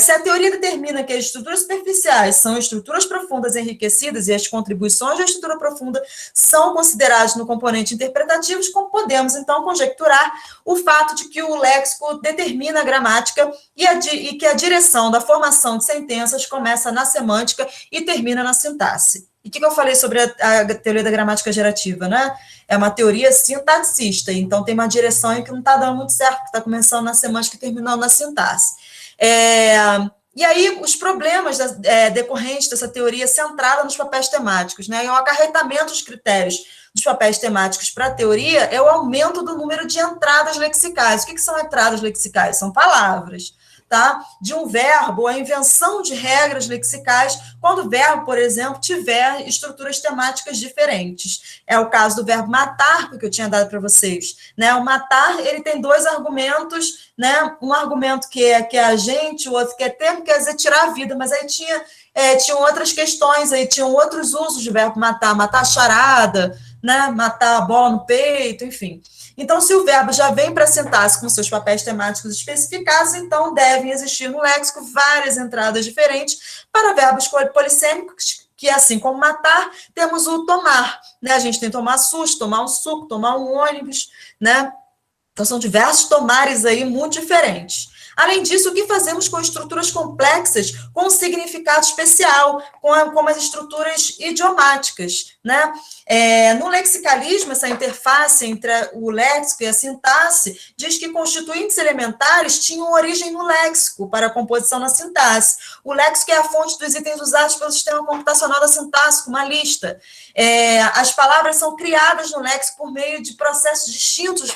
Se a teoria determina que as estruturas superficiais são estruturas profundas enriquecidas e as contribuições da estrutura profunda são consideradas no componente interpretativo, como podemos, então, conjecturar o fato de que o léxico determina a gramática e que a direção da formação de sentenças começa na semântica e termina na sintaxe. E o que eu falei sobre a teoria da gramática gerativa, né? É uma teoria sintaxista, então tem uma direção aí que não está dando muito certo, que está começando na semântica e terminando na sintaxe. E aí, os problemas decorrentes dessa teoria centrada nos papéis temáticos, né? E o acarretamento dos critérios dos papéis temáticos para a teoria é o aumento do número de entradas lexicais. O que são entradas lexicais? São palavras, tá? De um verbo, a invenção de regras lexicais, quando o verbo, por exemplo, tiver estruturas temáticas diferentes. É o caso do verbo matar, que eu tinha dado para vocês, né? O matar, ele tem dois argumentos, né? Um argumento que é agente, o outro que é termo, quer dizer tirar a vida, mas aí tinham outras questões, aí tinham outros usos de verbo matar, matar a charada, né? Matar a bola no peito, enfim. Então, se o verbo já vem para a sintaxe com seus papéis temáticos especificados, então devem existir no léxico várias entradas diferentes para verbos polissêmicos, que, assim como matar, temos o tomar, né? A gente tem tomar susto, tomar um suco, tomar um ônibus, né? Então, são diversos tomares aí muito diferentes. Além disso, o que fazemos com estruturas complexas com significado especial, como as estruturas idiomáticas, né? No lexicalismo, essa interface entre o léxico e a sintaxe diz que constituintes elementares tinham origem no léxico para a composição na sintaxe. O léxico é a fonte dos itens usados pelo sistema computacional da sintaxe, como a lista. As palavras são criadas no léxico por meio de processos distintos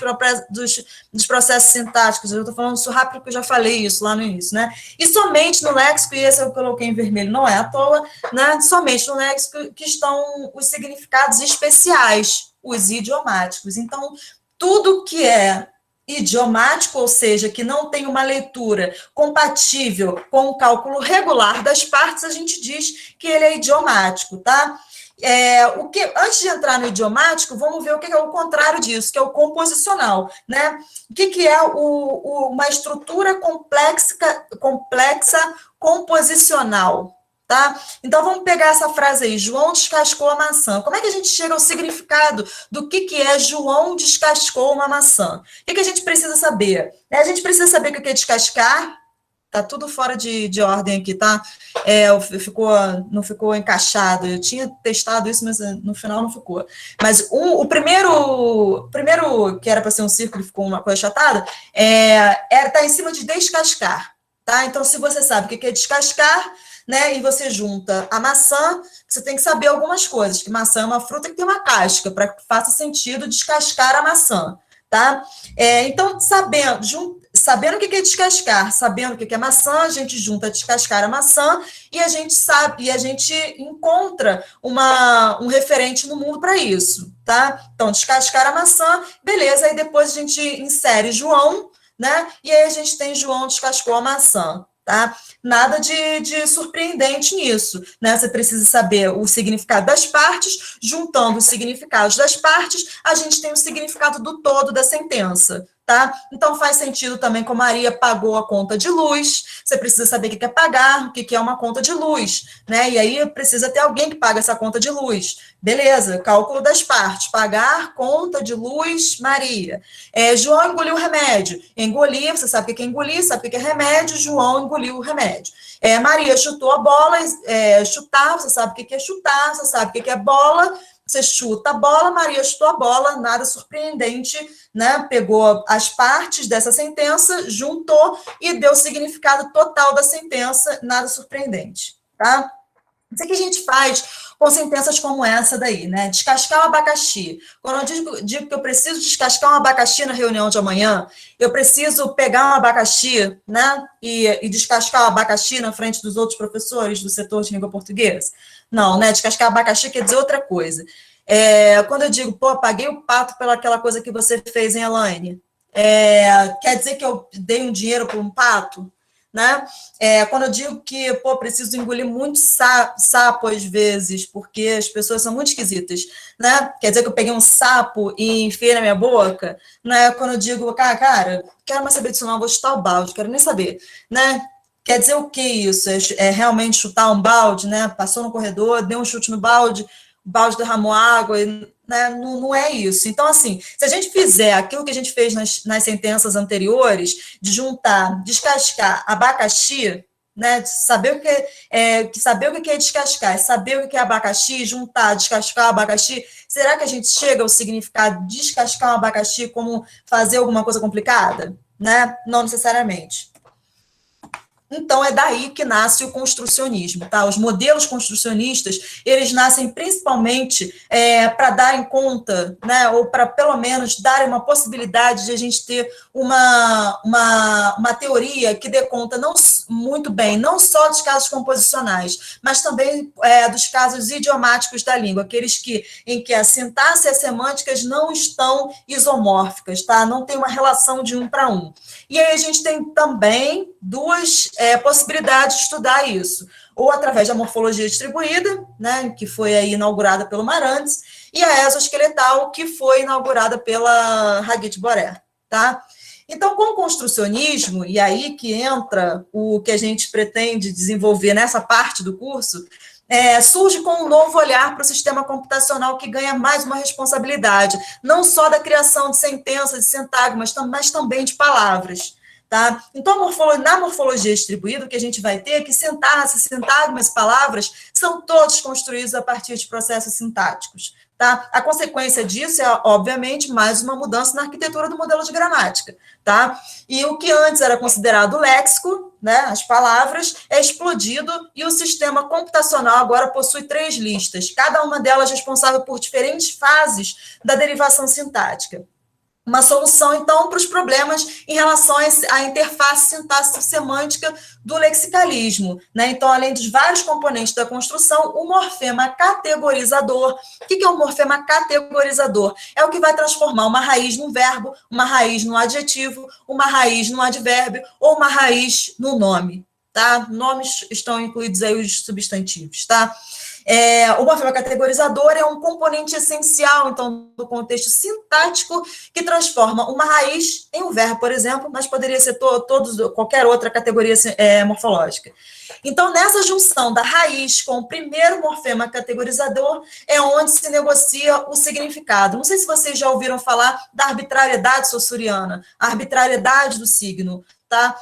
dos processos sintáticos. Eu estou falando isso rápido porque eu já falei isso lá no início, né? E somente no léxico, e esse eu coloquei em vermelho, não é à toa, né? Somente no léxico que estão os significados especiais, os idiomáticos. Então, tudo que é idiomático, ou seja, que não tem uma leitura compatível com o cálculo regular das partes, a gente diz que ele é idiomático, tá? Antes de entrar no idiomático, vamos ver o que é o contrário disso, que é o composicional, né? O que é uma estrutura complexa composicional, tá? Então, vamos pegar essa frase aí, João descascou a maçã. Como é que a gente chega ao significado do que é João descascou uma maçã? O que a gente precisa saber? A gente precisa saber o que é descascar. Tá tudo fora de ordem aqui, tá? Não ficou encaixado. Eu tinha testado isso, mas no final não ficou. Mas o primeiro que era para ser um círculo, ficou uma coisa achatada, tá em cima de descascar, tá? Então, se você sabe o que é descascar, né, e você junta a maçã, você tem que saber algumas coisas, que maçã é uma fruta que tem uma casca, para que faça sentido descascar a maçã, tá? Então, sabendo o que é descascar, sabendo o que é maçã, a gente junta descascar a maçã e a gente encontra um referente no mundo para isso, tá? Então, descascar a maçã, beleza, aí depois a gente insere João, né? E aí a gente tem João descascou a maçã, tá? Nada de surpreendente nisso, né? Você precisa saber o significado das partes, juntando os significados das partes, a gente tem o significado do todo da sentença, tá? Então, faz sentido também com Maria pagou a conta de luz, você precisa saber o que é pagar, o que é uma conta de luz, né? E aí precisa ter alguém que paga essa conta de luz. Beleza, cálculo das partes, pagar, conta de luz, Maria. João engoliu o remédio. Engolir, você sabe o que é engolir, sabe o que é remédio, João engoliu o remédio. Maria chutou a bola, chutar, você sabe o que é chutar, você sabe o que é bola, você chuta a bola, Maria chutou a bola, nada surpreendente, né? Pegou as partes dessa sentença, juntou e deu o significado total da sentença, nada surpreendente, tá? Isso que a gente faz com sentenças como essa daí, né? Descascar o abacaxi. Quando eu digo que eu preciso descascar um abacaxi na reunião de amanhã, eu preciso pegar um abacaxi, né? E descascar o abacaxi na frente dos outros professores do setor de língua portuguesa. Não, né? Descascar abacaxi quer dizer outra coisa. Quando eu digo, pô, paguei o pato pelaquela coisa que você fez, hein, Elaine? Quer dizer que eu dei um dinheiro para um pato? Né? Quando eu digo que, pô, preciso engolir muito sapo às vezes, porque as pessoas são muito esquisitas, né? Quer dizer que eu peguei um sapo e enfiei na minha boca, né? Quando eu digo, cara, quero mais saber disso não, vou chutar o balde, quero nem saber, né? Quer dizer o que isso? É realmente chutar um balde, né? Passou no corredor, deu um chute no balde, o balde derramou água, né? Não é isso. Então, assim, se a gente fizer aquilo que a gente fez nas sentenças anteriores, de juntar, descascar abacaxi, né? Saber o que é descascar, saber o que é abacaxi, juntar, descascar abacaxi, será que a gente chega ao significado de descascar um abacaxi como fazer alguma coisa complicada? Né? Não necessariamente. Então, é daí que nasce o construcionismo, tá? Os modelos construcionistas, eles nascem principalmente para darem conta, né, ou para, pelo menos, darem uma possibilidade de a gente ter uma teoria que dê conta muito bem, não só dos casos composicionais, mas também dos casos idiomáticos da língua, aqueles em que a sintaxe e as semânticas não estão isomórficas, tá? Não tem uma relação de um para um. E aí a gente tem também duas possibilidades de estudar isso, ou através da morfologia distribuída, né, que foi aí inaugurada pelo Marantz, e a exoesqueletal, que foi inaugurada pela Hagit Boré, tá? Então, com o construcionismo, e aí que entra o que a gente pretende desenvolver nessa parte do curso, surge com um novo olhar para o sistema computacional que ganha mais uma responsabilidade, não só da criação de sentenças e sintagmas, mas também de palavras. Tá? Então, na morfologia distribuída, o que a gente vai ter é que sintaxe, sintagmas e palavras são todos construídos a partir de processos sintáticos. Tá? A consequência disso é, obviamente, mais uma mudança na arquitetura do modelo de gramática. Tá? E o que antes era considerado léxico, né, as palavras, é explodido e o sistema computacional agora possui 3 listas, cada uma delas responsável por diferentes fases da derivação sintática. Uma solução, então, para os problemas em relação à interface sintático-semântica do lexicalismo. Né? Então, além dos vários componentes da construção, o morfema categorizador. O que é o morfema categorizador? É o que vai transformar uma raiz num verbo, uma raiz num adjetivo, uma raiz num advérbio ou uma raiz no nome. Tá? Nomes estão incluídos aí os substantivos. Tá? O morfema categorizador é um componente essencial, então, do contexto sintático, que transforma uma raiz em um verbo, por exemplo, mas poderia ser qualquer outra categoria morfológica. Então, nessa junção da raiz com o primeiro morfema categorizador, é onde se negocia o significado. Não sei se vocês já ouviram falar da arbitrariedade saussuriana, a arbitrariedade do signo. Tá?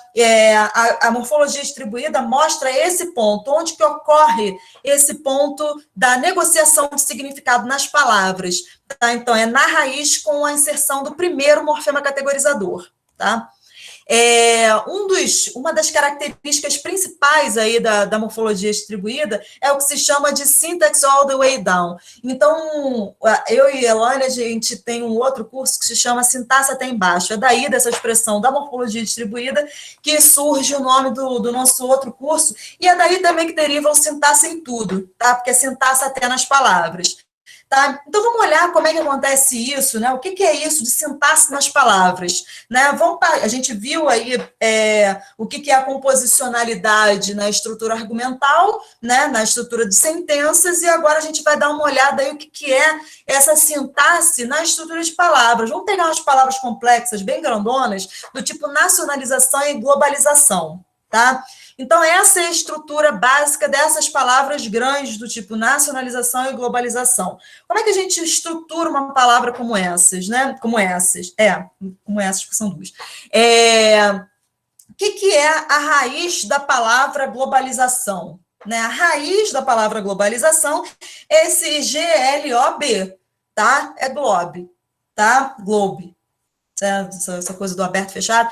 A morfologia distribuída mostra esse ponto, onde que ocorre esse ponto da negociação de significado nas palavras. Tá? Então, é na raiz com a inserção do primeiro morfema categorizador. Tá? Uma das características principais aí da morfologia distribuída é o que se chama de syntax all the way down. Então, eu e a Elaine, a gente tem um outro curso que se chama sintaxe até embaixo. É daí dessa expressão da morfologia distribuída que surge o nome do nosso outro curso, e é daí também que deriva o sintaxe em tudo, tá? Porque é sintaxe até nas palavras. Tá? Então, vamos olhar como é que acontece isso, né? O que é isso de sintaxe nas palavras? Né? A gente viu aí o que é a composicionalidade na estrutura argumental, né? Na estrutura de sentenças, e agora a gente vai dar uma olhada aí o que é essa sintaxe na estrutura de palavras. Vamos pegar umas palavras complexas, bem grandonas, do tipo nacionalização e globalização. Tá? Então, essa é a estrutura básica dessas palavras grandes, do tipo nacionalização e globalização. Como é que a gente estrutura uma palavra como essas, né? Como essas, porque são duas. O que é a raiz da palavra globalização? Né? A raiz da palavra globalização é esse GLOB, tá? É globe, tá? Globe. Essa coisa do aberto e fechado.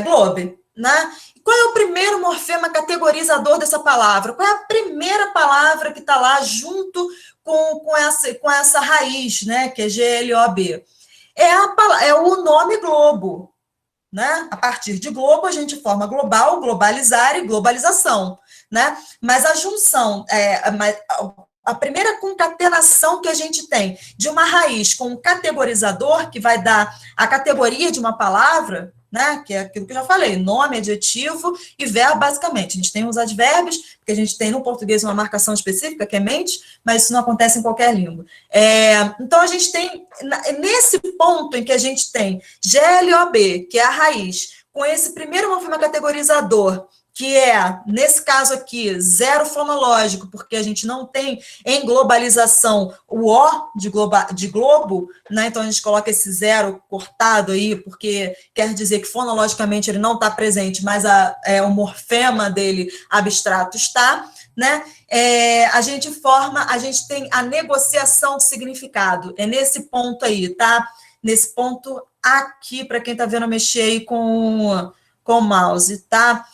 Globe, né? Qual é o primeiro morfema categorizador dessa palavra? Qual é a primeira palavra que está lá junto com essa raiz, né, que é GLOB? É o nome globo. Né? A partir de globo, a gente forma global, globalizar e globalização. Né? Mas a junção, a primeira concatenação que a gente tem de uma raiz com um categorizador, que vai dar a categoria de uma palavra, né, que é aquilo que eu já falei, nome, adjetivo e verbo, basicamente. A gente tem os advérbios, porque a gente tem no português uma marcação específica, que é mente, mas isso não acontece em qualquer língua. Então, a gente tem, nesse ponto em que a gente tem GLOB, que é a raiz, com esse primeiro morfema categorizador, que é, nesse caso aqui, zero fonológico, porque a gente não tem em globalização o O de globo, né? Então a gente coloca esse zero cortado aí, porque quer dizer que fonologicamente ele não está presente, mas o morfema dele abstrato está, né? A gente tem a negociação de significado, é nesse ponto aí, tá? Nesse ponto aqui, para quem está vendo mexer aí com o mouse, tá?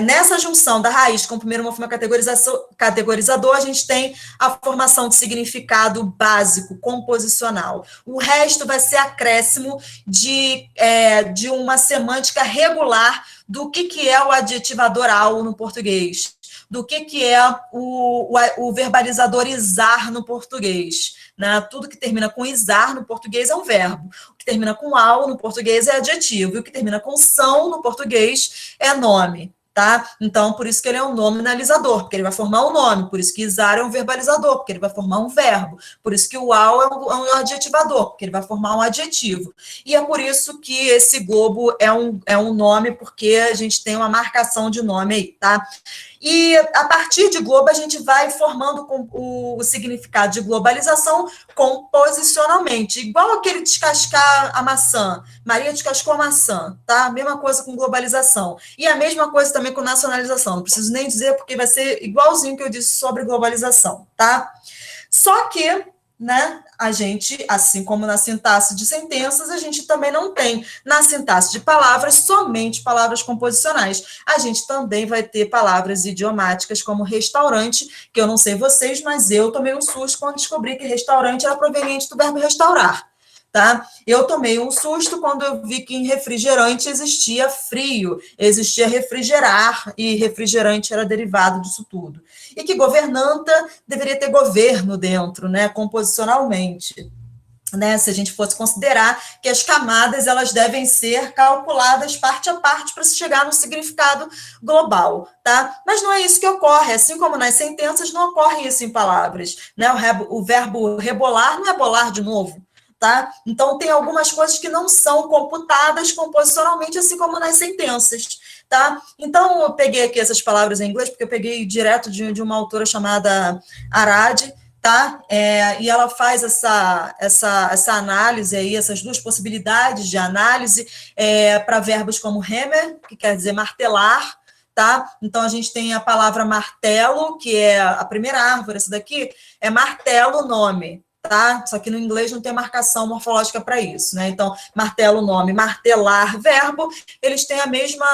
Nessa junção da raiz com o primeiro morfema categorizador, a gente tem a formação de significado básico, composicional. O resto vai ser acréscimo de uma semântica regular do que é o adjetivador ao no português, do que é o verbalizador izar no português. Né? Tudo que termina com izar no português é um verbo. O que termina com ao no português é adjetivo. E o que termina com são no português é nome. tá? Então, por isso que ele é um nominalizador, porque ele vai formar um nome, por isso que isar é um verbalizador, porque ele vai formar um verbo, por isso que o ao é um adjetivador, porque ele vai formar um adjetivo. E é por isso que esse globo é um nome, porque a gente tem uma marcação de nome aí, tá? E a partir de globo, a gente vai formando o significado de globalização composicionalmente, igual aquele descascar a maçã. Maria descascou a maçã, tá? Mesma coisa com globalização. E a mesma coisa também com nacionalização. Não preciso nem dizer, porque vai ser igualzinho que eu disse sobre globalização, tá? Só que, né, a gente, assim como na sintaxe de sentenças, a gente também não tem na sintaxe de palavras somente palavras composicionais. A gente também vai ter palavras idiomáticas como restaurante, que eu não sei vocês, mas eu tomei um susto quando descobri que restaurante era proveniente do verbo restaurar. Tá? Eu tomei um susto quando eu vi que em refrigerante existia frio, existia refrigerar, e refrigerante era derivado disso tudo. E que governanta deveria ter governo dentro, né, composicionalmente. Né, se a gente fosse considerar que as camadas elas devem ser calculadas parte a parte para se chegar no significado global, tá? Mas não é isso que ocorre, assim como nas sentenças não ocorre isso em palavras, né? O verbo rebolar não é bolar de novo, tá? Então tem algumas coisas que não são computadas composicionalmente, assim como nas sentenças, tá? Então eu peguei aqui essas palavras em inglês porque eu peguei direto de uma autora chamada Arad, tá? E ela faz essa análise aí, essas duas possibilidades de análise para verbos como hammer, que quer dizer martelar, tá? Então, a gente tem a palavra martelo, que é a primeira árvore, essa daqui, é martelo, nome, tá? Só que no inglês não tem marcação morfológica para isso, né? Então, martelo, nome, martelar, verbo, eles têm a mesma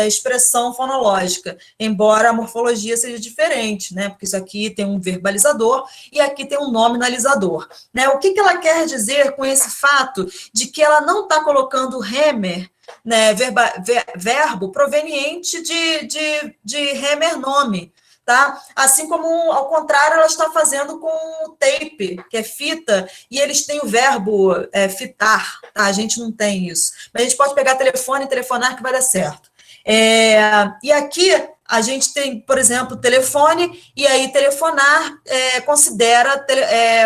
expressão fonológica, embora a morfologia seja diferente, né? Porque isso aqui tem um verbalizador e aqui tem um nominalizador, né? O que ela quer dizer com esse fato de que ela não está colocando hammer, né, verbo proveniente de hammer, nome, tá? Assim como, ao contrário, ela está fazendo com o tape, que é fita, e eles têm o verbo fitar, tá? A gente não tem isso. Mas a gente pode pegar telefone e telefonar que vai dar certo. E aqui a gente tem, por exemplo, telefone, e aí telefonar considera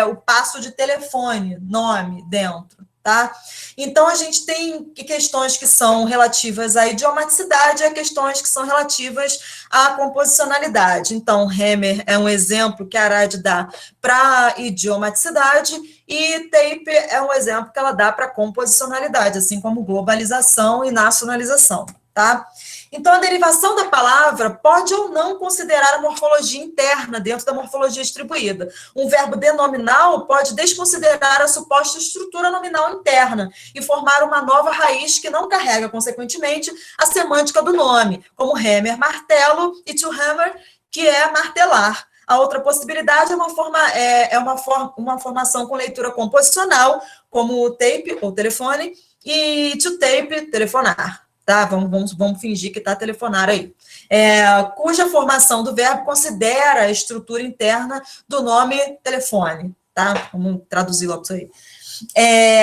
o passo de telefone, nome dentro, tá? Então, a gente tem questões que são relativas à idiomaticidade e questões que são relativas à composicionalidade. Então, hammer é um exemplo que a Arad dá para idiomaticidade e tape é um exemplo que ela dá para composicionalidade, assim como globalização e nacionalização, tá? Então, a derivação da palavra pode ou não considerar a morfologia interna dentro da morfologia distribuída. Um verbo denominal pode desconsiderar a suposta estrutura nominal interna e formar uma nova raiz que não carrega, consequentemente, a semântica do nome, como hammer, martelo, e to hammer, que é martelar. A outra possibilidade é uma formação com leitura composicional, como o tape, ou telefone, e to tape, telefonar. Tá? Vamos fingir que está telefonar aí. Cuja formação do verbo considera a estrutura interna do nome telefone. Tá? Vamos traduzir logo isso aí.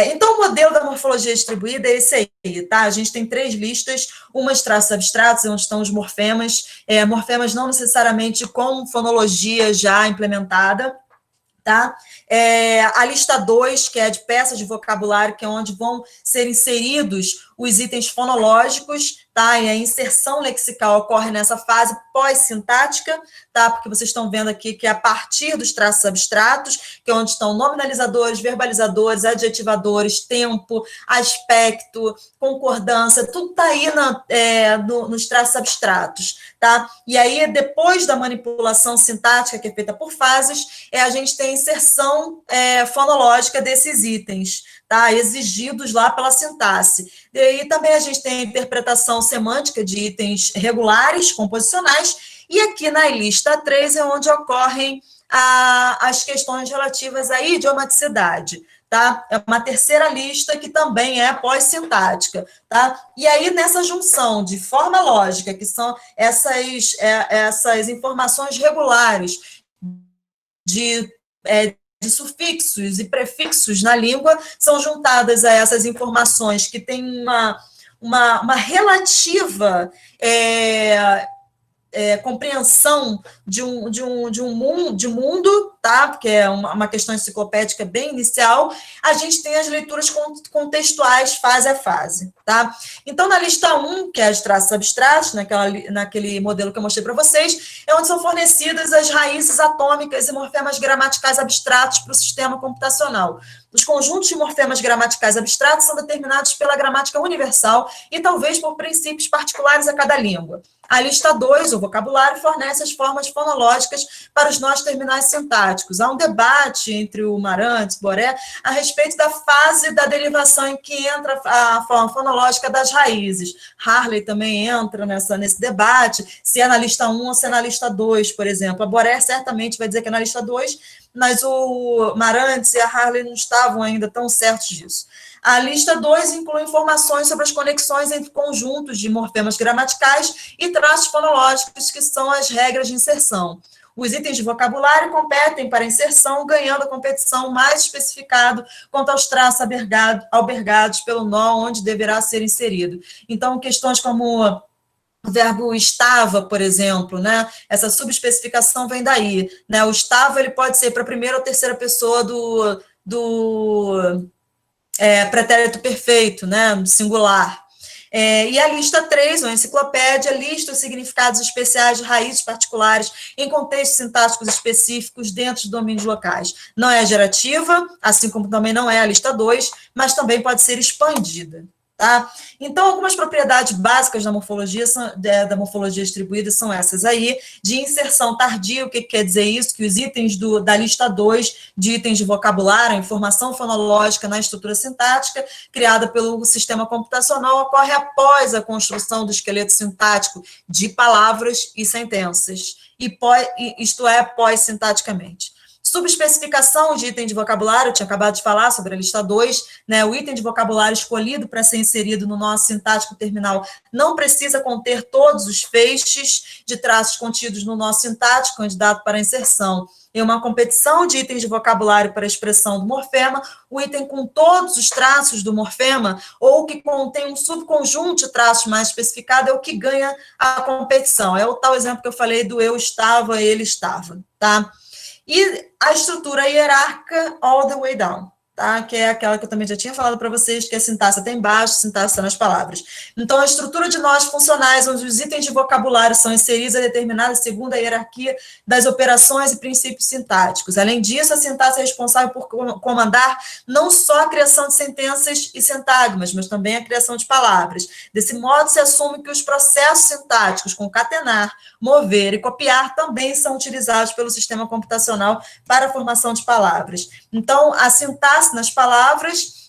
Então, o modelo da morfologia distribuída é esse aí, tá? A gente tem 3 listas, umas traços abstratos, onde estão os morfemas, morfemas não necessariamente com fonologia já implementada, tá? A lista 2, que é de peças de vocabulário, que é onde vão ser inseridos os itens fonológicos, tá? E a inserção lexical ocorre nessa fase pós-sintática, tá? Porque vocês estão vendo aqui que é a partir dos traços abstratos, que é onde estão nominalizadores, verbalizadores, adjetivadores, tempo, aspecto, concordância, tudo está aí nos traços abstratos, tá? E aí, depois da manipulação sintática, que é feita por fases, a gente tem a inserção fonológica desses itens, tá? Exigidos lá pela sintaxe. E também a gente tem a interpretação semântica de itens regulares, composicionais, e aqui na lista 3 é onde ocorrem as questões relativas à idiomaticidade, tá? É uma terceira lista que também é pós-sintática, tá? E aí, nessa junção de forma lógica, que são essas informações regulares de sufixos e prefixos na língua, são juntadas a essas informações que têm uma relativa compreensão de mundo, tá? Porque é uma questão enciclopédica bem inicial, a gente tem as leituras contextuais fase a fase, tá? Então, na lista 1, que é as traços abstratos, naquele modelo que eu mostrei para vocês, é onde são fornecidas as raízes atômicas e morfemas gramaticais abstratos para o sistema computacional. Os conjuntos de morfemas gramaticais abstratos são determinados pela gramática universal e talvez por princípios particulares a cada língua. A lista 2, o vocabulário, fornece as formas fonológicas para os nós terminais sintáticos. Há um debate entre o Marantz e Boré a respeito da fase da derivação em que entra a forma fonológica das raízes. Harley também entra nesse debate, se é na lista 1 ou se é na lista 2, por exemplo. A Boré certamente vai dizer que é na lista 2, mas o Marantz e a Harley não estavam ainda tão certos disso. A lista 2 inclui informações sobre as conexões entre conjuntos de morfemas gramaticais e traços fonológicos, que são as regras de inserção. Os itens de vocabulário competem para a inserção, ganhando a competição mais especificado quanto aos traços albergados pelo nó onde deverá ser inserido. Então, questões como o verbo estava, por exemplo, né? Essa subespecificação vem daí, né? O estava, ele pode ser para a primeira ou terceira pessoa do pretérito perfeito, né? Singular. E a lista 3, ou enciclopédia, lista os significados especiais de raízes particulares em contextos sintáticos específicos dentro de domínios locais. Não é gerativa, assim como também não é a lista 2, mas também pode ser expandida. Tá? Então, algumas propriedades básicas da morfologia distribuída são essas aí, de inserção tardia. O que quer dizer isso? Que os itens da lista 2, de itens de vocabulário, a informação fonológica na estrutura sintática, criada pelo sistema computacional, ocorre após a construção do esqueleto sintático de palavras e sentenças, isto é, pós-sintaticamente. Subespecificação de item de vocabulário, eu tinha acabado de falar sobre a lista 2, né? O item de vocabulário escolhido para ser inserido no nosso sintático terminal não precisa conter todos os feixes de traços contidos no nosso sintático candidato para inserção. Em uma competição de itens de vocabulário para a expressão do morfema, o item com todos os traços do morfema, ou que contém um subconjunto de traços mais especificado, é o que ganha a competição. É o tal exemplo que eu falei do eu estava, ele estava, tá? E a estrutura hierárquica all the way down, tá? Que é aquela que eu também já tinha falado para vocês, que a sintaxe está embaixo, a sintaxe está nas palavras. Então, a estrutura de nós funcionais, onde os itens de vocabulário são inseridos, é determinada segundo a hierarquia das operações e princípios sintáticos. Além disso, a sintaxe é responsável por comandar não só a criação de sentenças e sintagmas, mas também a criação de palavras. Desse modo, se assume que os processos sintáticos, concatenar, mover e copiar, também são utilizados pelo sistema computacional para a formação de palavras. Então, a sintaxe nas palavras,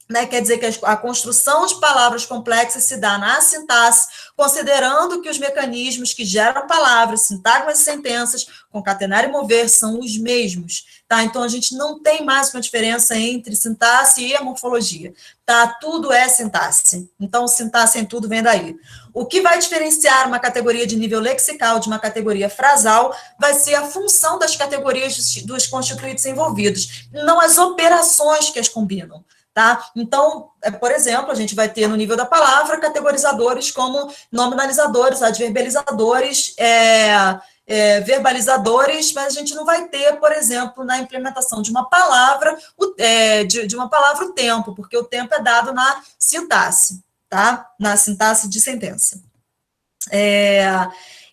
né, quer dizer que a construção de palavras complexas se dá na sintaxe, considerando que os mecanismos que geram palavras, sintagmas e sentenças, concatenar e mover, são os mesmos. Tá? Então, a gente não tem mais uma diferença entre sintaxe e a morfologia. Tá? Tudo é sintaxe. Então, sintaxe em tudo vem daí. O que vai diferenciar uma categoria de nível lexical de uma categoria frasal vai ser a função das categorias dos constituintes envolvidos, não as operações que as combinam. Tá? Então, por exemplo, a gente vai ter no nível da palavra categorizadores como nominalizadores, adverbializadores, verbalizadores, mas a gente não vai ter, por exemplo, na implementação de uma palavra, de uma palavra o tempo, porque o tempo é dado na sintaxe, tá? Na sintaxe de sentença.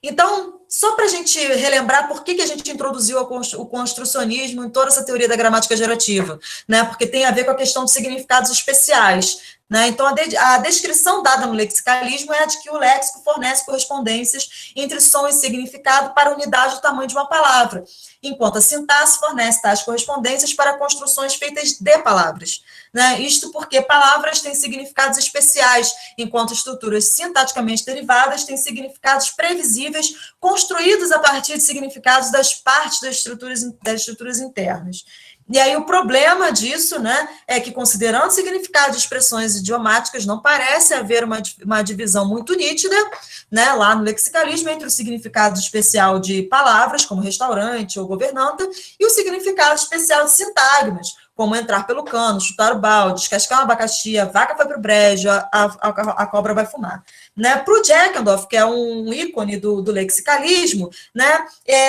Então, só para a gente relembrar por que a gente introduziu o construcionismo em toda essa teoria da gramática gerativa, né? Porque tem a ver com a questão de significados especiais, né? Então, a descrição dada no lexicalismo é a de que o léxico fornece correspondências entre som e significado para a unidade do tamanho de uma palavra, enquanto a sintaxe fornece tais correspondências para construções feitas de palavras. Né? Isto porque palavras têm significados especiais, enquanto estruturas sintaticamente derivadas têm significados previsíveis, construídos a partir de significados das partes das estruturas internas. E aí o problema disso, né, é que, considerando significado de expressões idiomáticas, não parece haver uma divisão muito nítida, né, lá no lexicalismo, entre o significado especial de palavras, como restaurante ou governanta, e o significado especial de sintagmas, como entrar pelo cano, chutar o balde, descascar um abacaxi, a vaca foi para o brejo, a cobra vai fumar. Né? Para o Jackendorf, que é um ícone do lexicalismo, né?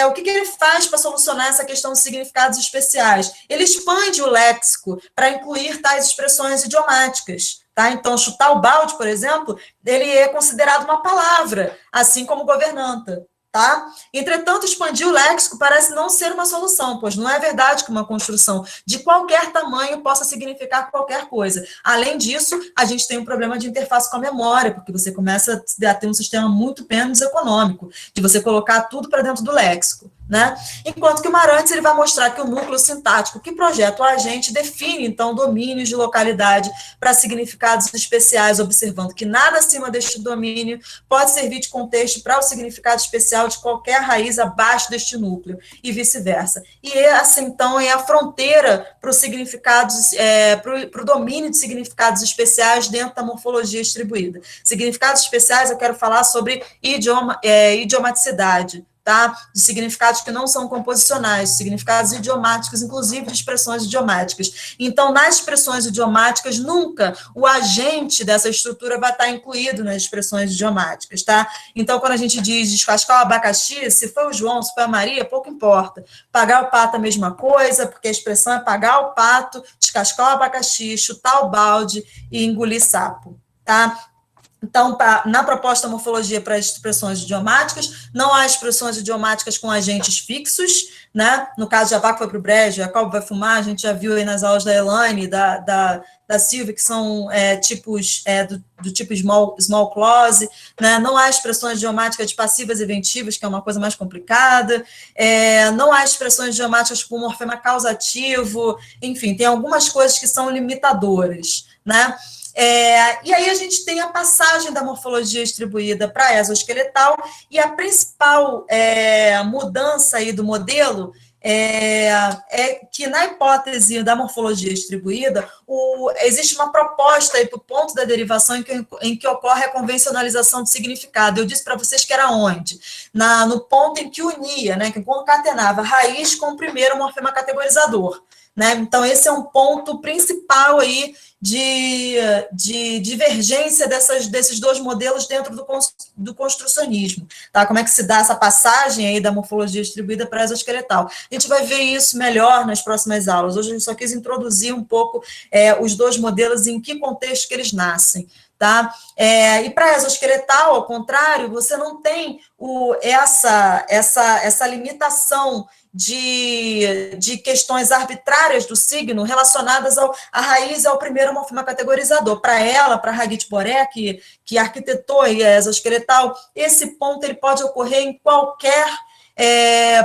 O que ele faz para solucionar essa questão de significados especiais? Ele expande o léxico para incluir tais expressões idiomáticas. Tá? Então, chutar o balde, por exemplo, ele é considerado uma palavra, assim como governanta. Tá? Entretanto, expandir o léxico parece não ser uma solução, pois não é verdade que uma construção de qualquer tamanho possa significar qualquer coisa. Além disso, a gente tem um problema de interface com a memória, porque você começa a ter um sistema muito menos econômico, de você colocar tudo para dentro do léxico. Né? Enquanto que o Marantz ele vai mostrar que o núcleo sintático que projeta o agente define, então, domínios de localidade para significados especiais, observando que nada acima deste domínio pode servir de contexto para o significado especial de qualquer raiz abaixo deste núcleo, e vice-versa. E essa, então, é a fronteira para os significados, para o domínio de significados especiais dentro da morfologia distribuída. Significados especiais, eu quero falar sobre idiomaticidade, tá? De significados que não são composicionais, significados idiomáticos, inclusive de expressões idiomáticas. Então, nas expressões idiomáticas, nunca o agente dessa estrutura vai estar incluído nas expressões idiomáticas, tá? Então, quando a gente diz descascar o abacaxi, se foi o João, se foi a Maria, pouco importa. Pagar o pato é a mesma coisa, porque a expressão é pagar o pato, descascar o abacaxi, chutar o balde e engolir sapo, tá? Então, na proposta morfologia para as expressões idiomáticas, não há expressões idiomáticas com agentes fixos, né? No caso de a vaca foi para o brejo, a cobra vai fumar, a gente já viu aí nas aulas da Elaine, da Silvia, que são tipos do tipo small clause, né? Não há expressões idiomáticas passivas e eventivas, que é uma coisa mais complicada, não há expressões idiomáticas com morfema causativo, enfim, tem algumas coisas que são limitadoras, né? E aí a gente tem a passagem da morfologia distribuída para a exoesqueletal, e a principal mudança aí do modelo é que, na hipótese da morfologia distribuída, existe uma proposta para o ponto da derivação em que ocorre a convencionalização do significado. Eu disse para vocês que era onde? No ponto em que unia, né, que concatenava raiz com o primeiro morfema categorizador. Né? Então, esse é um ponto principal aí de divergência desses dois modelos dentro do construcionismo. Tá? Como é que se dá essa passagem aí da morfologia distribuída para a exoesqueletal? A gente vai ver isso melhor nas próximas aulas. Hoje a gente só quis introduzir um pouco os dois modelos, em que contexto que eles nascem. Tá? E para a exoesqueletal, ao contrário, você não tem essa limitação de questões arbitrárias do signo relacionadas à raiz e ao primeiro morfema categorizador. Para ela, para Hagit Boré, que arquitetou a exoesqueletal, esse ponto ele pode ocorrer em qualquer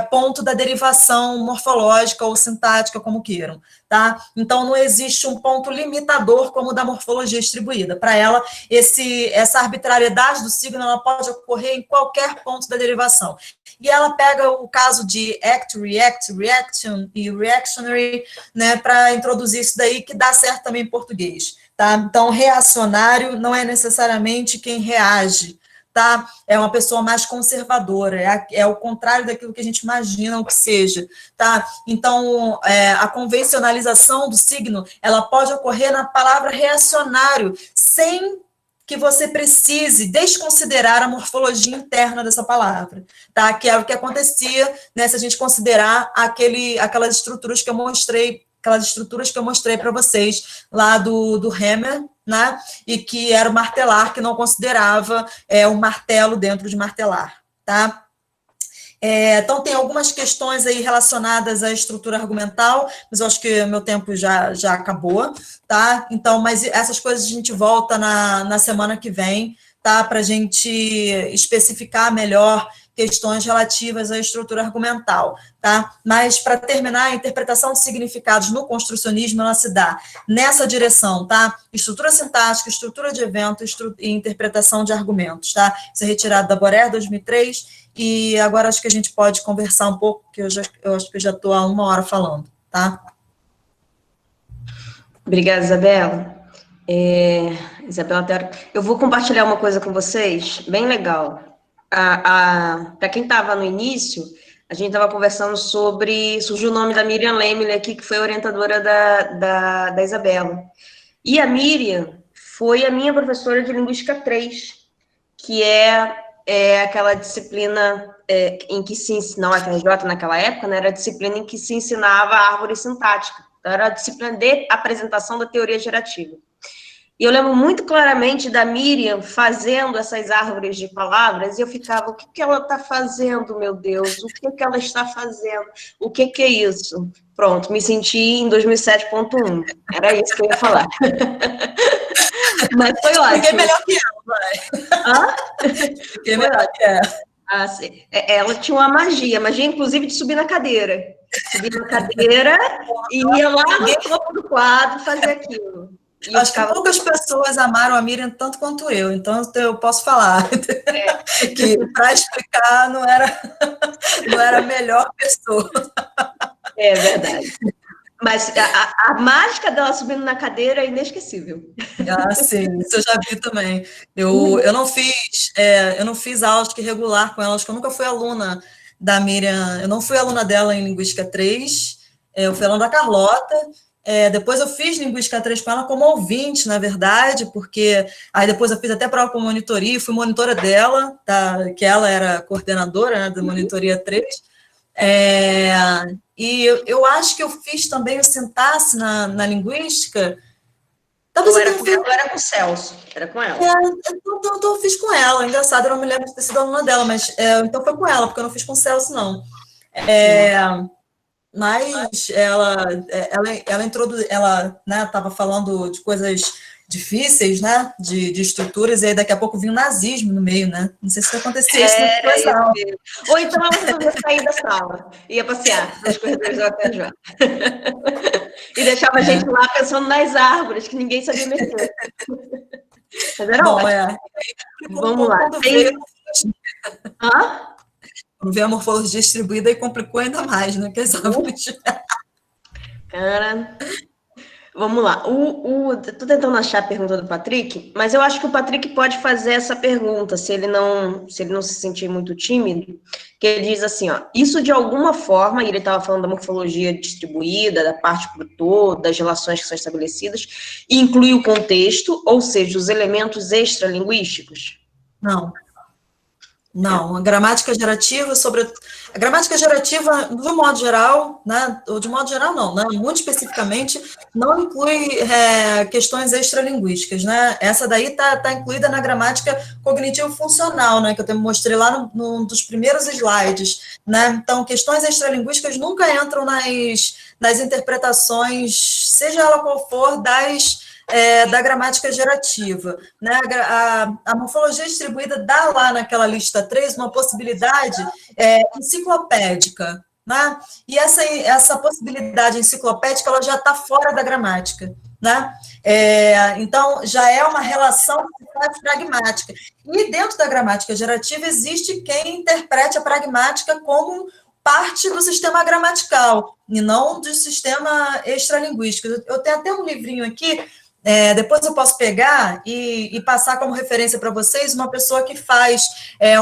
ponto da derivação morfológica ou sintática, como queiram. Tá? Então, não existe um ponto limitador como o da morfologia distribuída. Para ela, essa arbitrariedade do signo ela pode ocorrer em qualquer ponto da derivação. E ela pega o caso de act, react, reaction e reactionary, né, para introduzir isso daí, que dá certo também em português. Tá? Então, reacionário não é necessariamente quem reage, tá? É uma pessoa mais conservadora, é o contrário daquilo que a gente imagina o que seja, tá? Então, a convencionalização do signo, ela pode ocorrer na palavra reacionário, sem que você precise desconsiderar a morfologia interna dessa palavra, tá? Que é o que acontecia, né, se a gente considerar aquelas estruturas que eu mostrei para vocês lá do Hammer, né? E que era o martelar, que não considerava o martelo dentro de martelar, tá? Então, tem algumas questões aí relacionadas à estrutura argumental, mas eu acho que meu tempo já acabou, tá? Então, mas essas coisas a gente volta na semana que vem, tá? Para a gente especificar melhor questões relativas à estrutura argumental, tá? Mas, para terminar, a interpretação de significados no construcionismo, ela se dá nessa direção, tá? Estrutura sintática, estrutura de evento e interpretação de argumentos, tá? Isso é retirado da Borer, 2003, e agora acho que a gente pode conversar um pouco, porque eu acho que eu já estou há 1 hora falando, tá? Obrigada, Isabela. Isabela, eu vou compartilhar uma coisa com vocês, bem legal. Para quem estava no início, a gente estava conversando sobre, surgiu o nome da Miriam Lemele aqui, que foi orientadora da Isabela. E a Miriam foi a minha professora de Linguística 3, que é aquela disciplina em que se ensinava, a FRJ naquela época, né, era a disciplina em que se ensinava a árvore sintática. Então, era a disciplina de apresentação da teoria gerativa. E eu lembro muito claramente da Miriam fazendo essas árvores de palavras, e eu ficava, o que, que ela está fazendo, meu Deus? O que, que ela está fazendo? O que, que é isso? Pronto, me senti em 2007.1. Era isso que eu ia falar. Mas foi ótimo. Fiquei melhor que ela, vai. Hã? Fiquei melhor que ela. Assim, ela tinha uma magia, inclusive de subir na cadeira. Subir na cadeira e ia lá no topo do quadro fazer aquilo. E acho que poucas pessoas amaram a Miriam tanto quanto eu, então eu posso falar que para explicar não era a melhor pessoa. É verdade. Mas a mágica dela subindo na cadeira é inesquecível. Ah, sim, isso eu já vi também. Eu não fiz aula que regular com ela, acho que eu nunca fui aluna da Miriam, eu não fui aluna dela em Linguística 3, eu fui aluna da Carlota. Depois eu fiz Linguística 3 com ela como ouvinte, na verdade, porque aí depois eu fiz até prova com monitoria, fui monitora dela, que ela era coordenadora, né, da monitoria 3. E eu acho que eu fiz também o sintaxe na linguística. Talvez eu era com o Celso, era com ela. Então eu fiz com ela, engraçado, eu não me lembro de ter sido aluna dela, mas então foi com ela, porque eu não fiz com o Celso, não. Mas ela introduz, ela estava falando de coisas difíceis, né, de estruturas, e aí daqui a pouco vinha o nazismo no meio, né? Não sei se isso acontecia isso depois, não. Ou então ela resolvia sair da sala, ia passear nos corredores da UFRJ. E deixava a gente lá pensando nas árvores, que ninguém sabia mexer. Mas era ótimo. Vamos lá. Quando veio a morfologia distribuída, e complicou ainda mais, né? Que as árvores... Cara, vamos lá. Estou tentando achar a pergunta do Patrick, mas eu acho que o Patrick pode fazer essa pergunta, se ele não se sentir muito tímido, que ele diz assim, ó, isso de alguma forma, e ele estava falando da morfologia distribuída, da parte para o todo, das relações que são estabelecidas, inclui o contexto, ou seja, os elementos extralinguísticos? Não, a gramática gerativa a gramática gerativa, de um modo geral, né, ou de modo geral não, né, muito especificamente, não inclui questões extralinguísticas, né, essa daí está incluída na gramática cognitivo-funcional, né, que eu mostrei lá num dos primeiros slides, né, então questões extralinguísticas nunca entram nas interpretações, seja ela qual for, da gramática gerativa. Né? A morfologia distribuída dá lá naquela lista 3 uma possibilidade enciclopédica. Né? E essa possibilidade enciclopédica ela já está fora da gramática. Né? Então, já é uma relação pragmática. E dentro da gramática gerativa existe quem interprete a pragmática como parte do sistema gramatical, e não do sistema extralinguístico. Eu tenho até um livrinho aqui, depois eu posso pegar e passar como referência para vocês uma pessoa que faz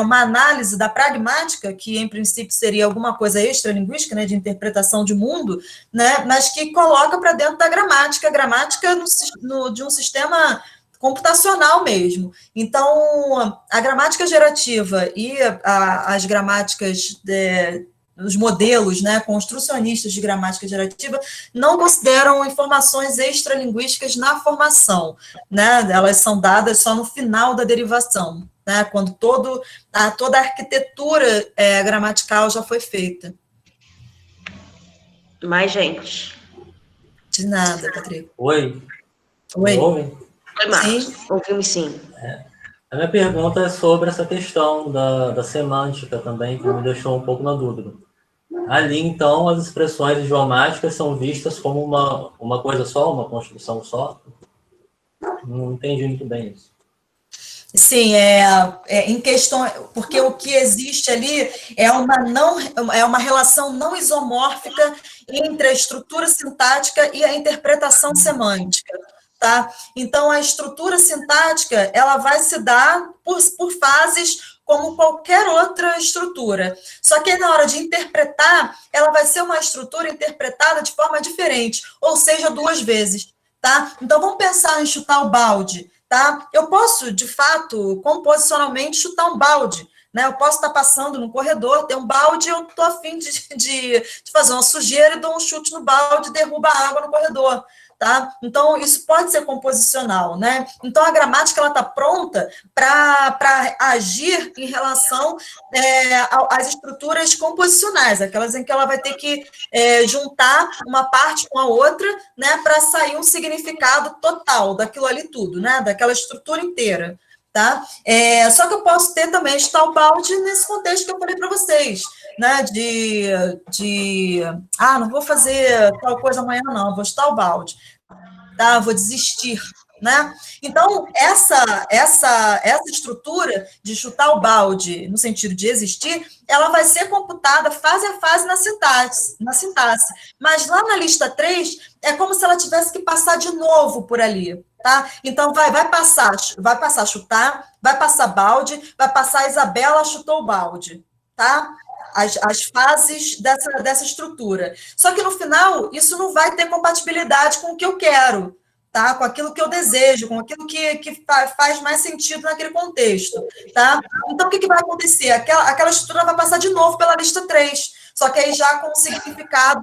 uma análise da pragmática, que em princípio seria alguma coisa extralinguística, né, de interpretação de mundo, né, mas que coloca para dentro da gramática de um sistema computacional mesmo. Então, a gramática gerativa e as gramáticas os modelos, né, construcionistas de gramática gerativa não consideram informações extralinguísticas na formação, né, elas são dadas só no final da derivação, né, quando toda a arquitetura gramatical já foi feita. Mais gente. De nada, Patrick. Oi. Oi. Oi, Marcos. Ouvimos sim. A minha pergunta é sobre essa questão da semântica também, que me deixou um pouco na dúvida. Ali, então, as expressões idiomáticas são vistas como uma coisa só, uma construção só? Não entendi muito bem isso. Sim, em questão, porque o que existe ali é uma relação não isomórfica entre a estrutura sintática e a interpretação semântica. Tá? Então, a estrutura sintática ela vai se dar por fases como qualquer outra estrutura. Só que na hora de interpretar, ela vai ser uma estrutura interpretada de forma diferente, ou seja, 2 vezes, tá? Então, vamos pensar em chutar o balde, tá? Eu posso, de fato, composicionalmente, chutar um balde, né? Eu posso estar passando no corredor, tem um balde, eu estou a fim de fazer uma sujeira e dou um chute no balde e derruba a água no corredor. Tá? Então, isso pode ser composicional, né? Então, a gramática ela está pronta para agir em relação às estruturas composicionais, aquelas em que ela vai ter que juntar uma parte com a outra, né, para sair um significado total daquilo ali tudo, né? Daquela estrutura inteira. Tá? Só que eu posso ter também chutar o balde nesse contexto que eu falei para vocês, né? Não vou fazer tal coisa amanhã, não, vou chutar o balde, tá? Vou desistir, né? Então, essa estrutura de chutar o balde, no sentido de existir, ela vai ser computada fase a fase na sintaxe. Mas lá na lista 3, é como se ela tivesse que passar de novo por ali. Tá? Então, vai passar chutar, vai passar balde, vai passar Isabela chutou o balde, tá? As fases dessa estrutura. Só que, no final, isso não vai ter compatibilidade com o que eu quero, tá? Com aquilo que eu desejo, com aquilo que faz mais sentido naquele contexto, tá? Então, o que vai acontecer? Aquela estrutura vai passar de novo pela lista 3, só que aí já com o significado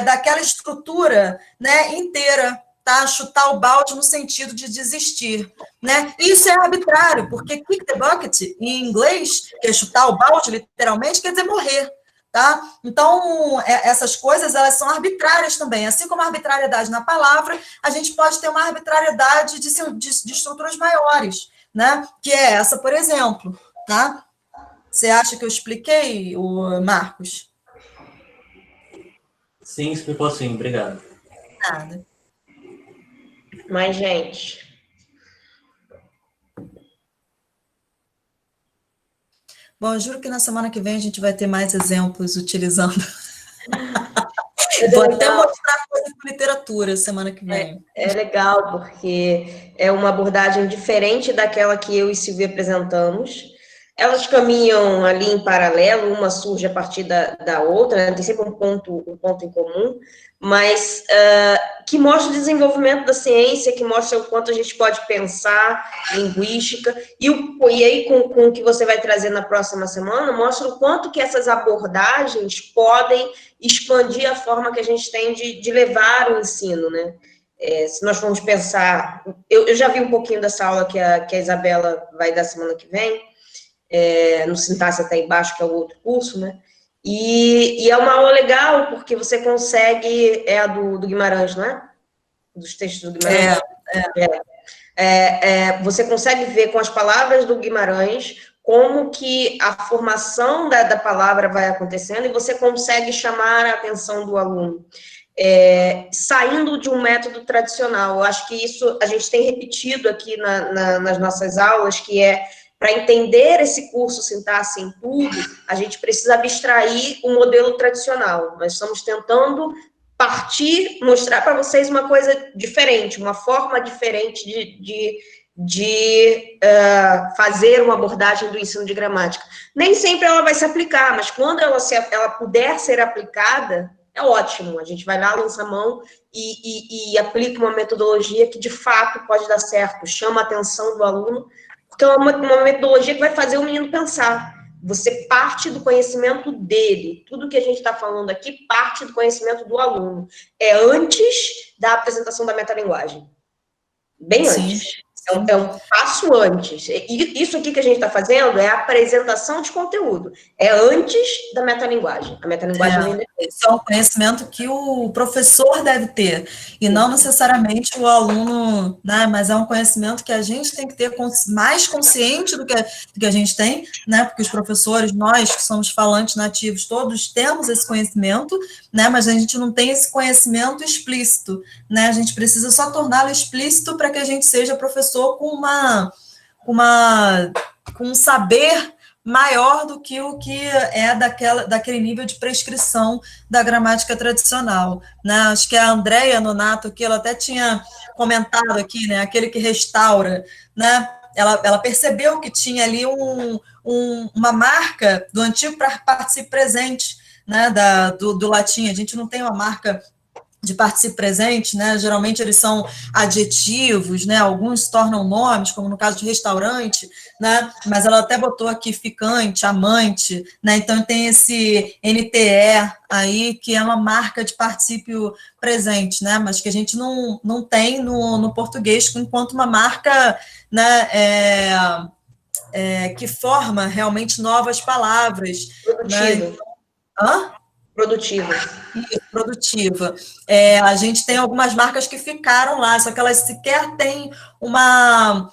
daquela estrutura, né, inteira, tá? Chutar o balde no sentido de desistir, né? Isso é arbitrário, porque kick the bucket, em inglês, que é chutar o balde, literalmente, quer dizer morrer, tá? Então, essas coisas, elas são arbitrárias também. Assim como a arbitrariedade na palavra, a gente pode ter uma arbitrariedade de estruturas maiores, né? Que é essa, por exemplo, tá? Você acha que eu expliquei, Marcos? Sim, explicou sim, obrigado. Nada. Mas, gente... Bom, eu juro que na semana que vem a gente vai ter mais exemplos utilizando. Vou até mostrar coisa com literatura semana que vem. É legal, porque é uma abordagem diferente daquela que eu e Silvia apresentamos. Elas caminham ali em paralelo, uma surge a partir da outra, né? Tem sempre um ponto em comum, mas que mostra o desenvolvimento da ciência, que mostra o quanto a gente pode pensar linguística, e aí com o que você vai trazer na próxima semana, mostra o quanto que essas abordagens podem expandir a forma que a gente tem de levar o ensino, né? Se nós formos pensar... Eu já vi um pouquinho dessa aula que a Isabela vai dar semana que vem, no Sintaxe até embaixo, que é o outro curso, né? E é uma aula legal, porque você consegue... É a do Guimarães, não é? Dos textos do Guimarães. Você consegue ver com as palavras do Guimarães como que a formação da palavra vai acontecendo, e você consegue chamar a atenção do aluno, saindo de um método tradicional. Eu acho que isso a gente tem repetido aqui nas nossas aulas, que para entender esse curso Sintaxe em Tudo, a gente precisa abstrair o modelo tradicional. Nós estamos tentando mostrar para vocês uma coisa diferente, uma forma diferente de fazer uma abordagem do ensino de gramática. Nem sempre ela vai se aplicar, mas quando ela puder ser aplicada, é ótimo. A gente vai lá, lança a mão e aplica uma metodologia que, de fato, pode dar certo, chama a atenção do aluno, porque é uma metodologia que vai fazer o menino pensar. Você parte do conhecimento dele. Tudo que a gente está falando aqui parte do conhecimento do aluno. É antes da apresentação da metalinguagem. Bem antes. É um passo antes. Isso aqui que a gente está fazendo é a apresentação de conteúdo. É antes da metalinguagem. A metalinguagem esse é um conhecimento que o professor deve ter, e não necessariamente o aluno, né? Mas é um conhecimento que a gente tem que ter mais consciente do que a gente tem, né? Porque os professores, nós que somos falantes nativos, todos temos esse conhecimento, né? Mas a gente não tem esse conhecimento explícito, né? A gente precisa só torná-lo explícito para que a gente seja professor com um saber maior do que o que é daquele nível de prescrição da gramática tradicional, né? Acho que a Andréia Nonato, que ela até tinha comentado aqui, né? Aquele que restaura, né? Ela percebeu que tinha ali uma marca do antigo participo presente, né, do latim. A gente não tem uma marca de participo presente, né? Geralmente eles são adjetivos, né? Alguns se tornam nomes, como no caso de restaurante, né? Mas ela até botou aqui ficante, amante, né? Então tem esse NTE aí, que é uma marca de particípio presente, né? Mas que a gente não tem no português enquanto uma marca, né? Que forma realmente novas palavras, né? Produtiva. Hã? Produtiva. Produtiva. A gente tem algumas marcas que ficaram lá, só que elas sequer têm uma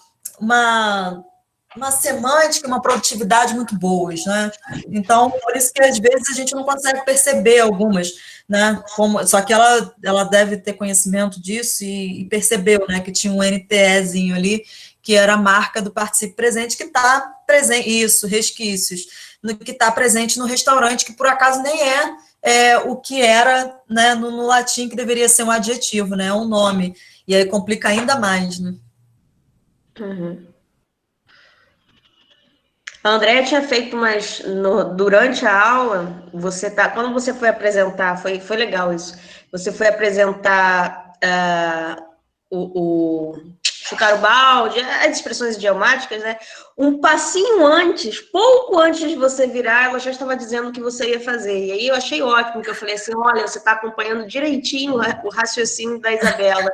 semântica, uma produtividade muito boas, né? Então, por isso que às vezes a gente não consegue perceber algumas, né? Só que ela deve ter conhecimento disso e percebeu, né, que tinha um NTEzinho ali, que era a marca do participo presente, que está presente, isso, resquícios, que está presente no restaurante, que por acaso nem o que era, né, no latim, que deveria ser um adjetivo, né, um nome, e aí complica ainda mais, né? Uhum. A Andrea tinha feito durante a aula, quando você foi apresentar, foi legal isso, você foi apresentar chutar o balde, as expressões idiomáticas, né? Um passinho antes, pouco antes de você virar, ela já estava dizendo o que você ia fazer. E aí eu achei ótimo, porque eu falei assim, olha, você está acompanhando direitinho o raciocínio da Isabela.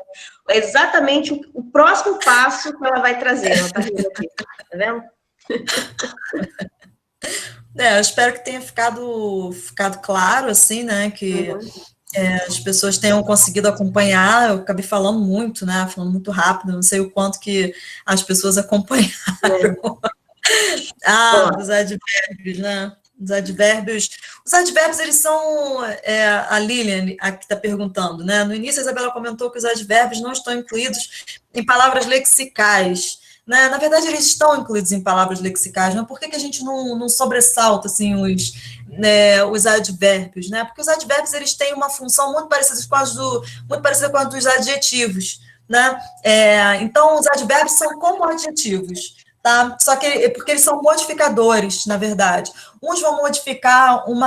É exatamente o próximo passo que ela vai trazer. Ela está rindo aqui, tá vendo? Eu espero que tenha ficado claro, assim, né, que as pessoas tenham conseguido acompanhar. Eu acabei falando muito, né, falando muito rápido, não sei o quanto que as pessoas acompanharam. Dos advérbios, né, os advérbios, eles são, a Lilian, a que está perguntando, né, no início a Isabela comentou que os advérbios não estão incluídos em palavras lexicais, né? Na verdade, eles estão incluídos em palavras lexicais, mas por que a gente não sobressalta assim, os advérbios? Né? Porque os advérbios eles têm uma função muito parecida com a dos adjetivos. Né? Então, os advérbios são como adjetivos. Tá? Só que porque eles são modificadores, na verdade. Uns vão modificar um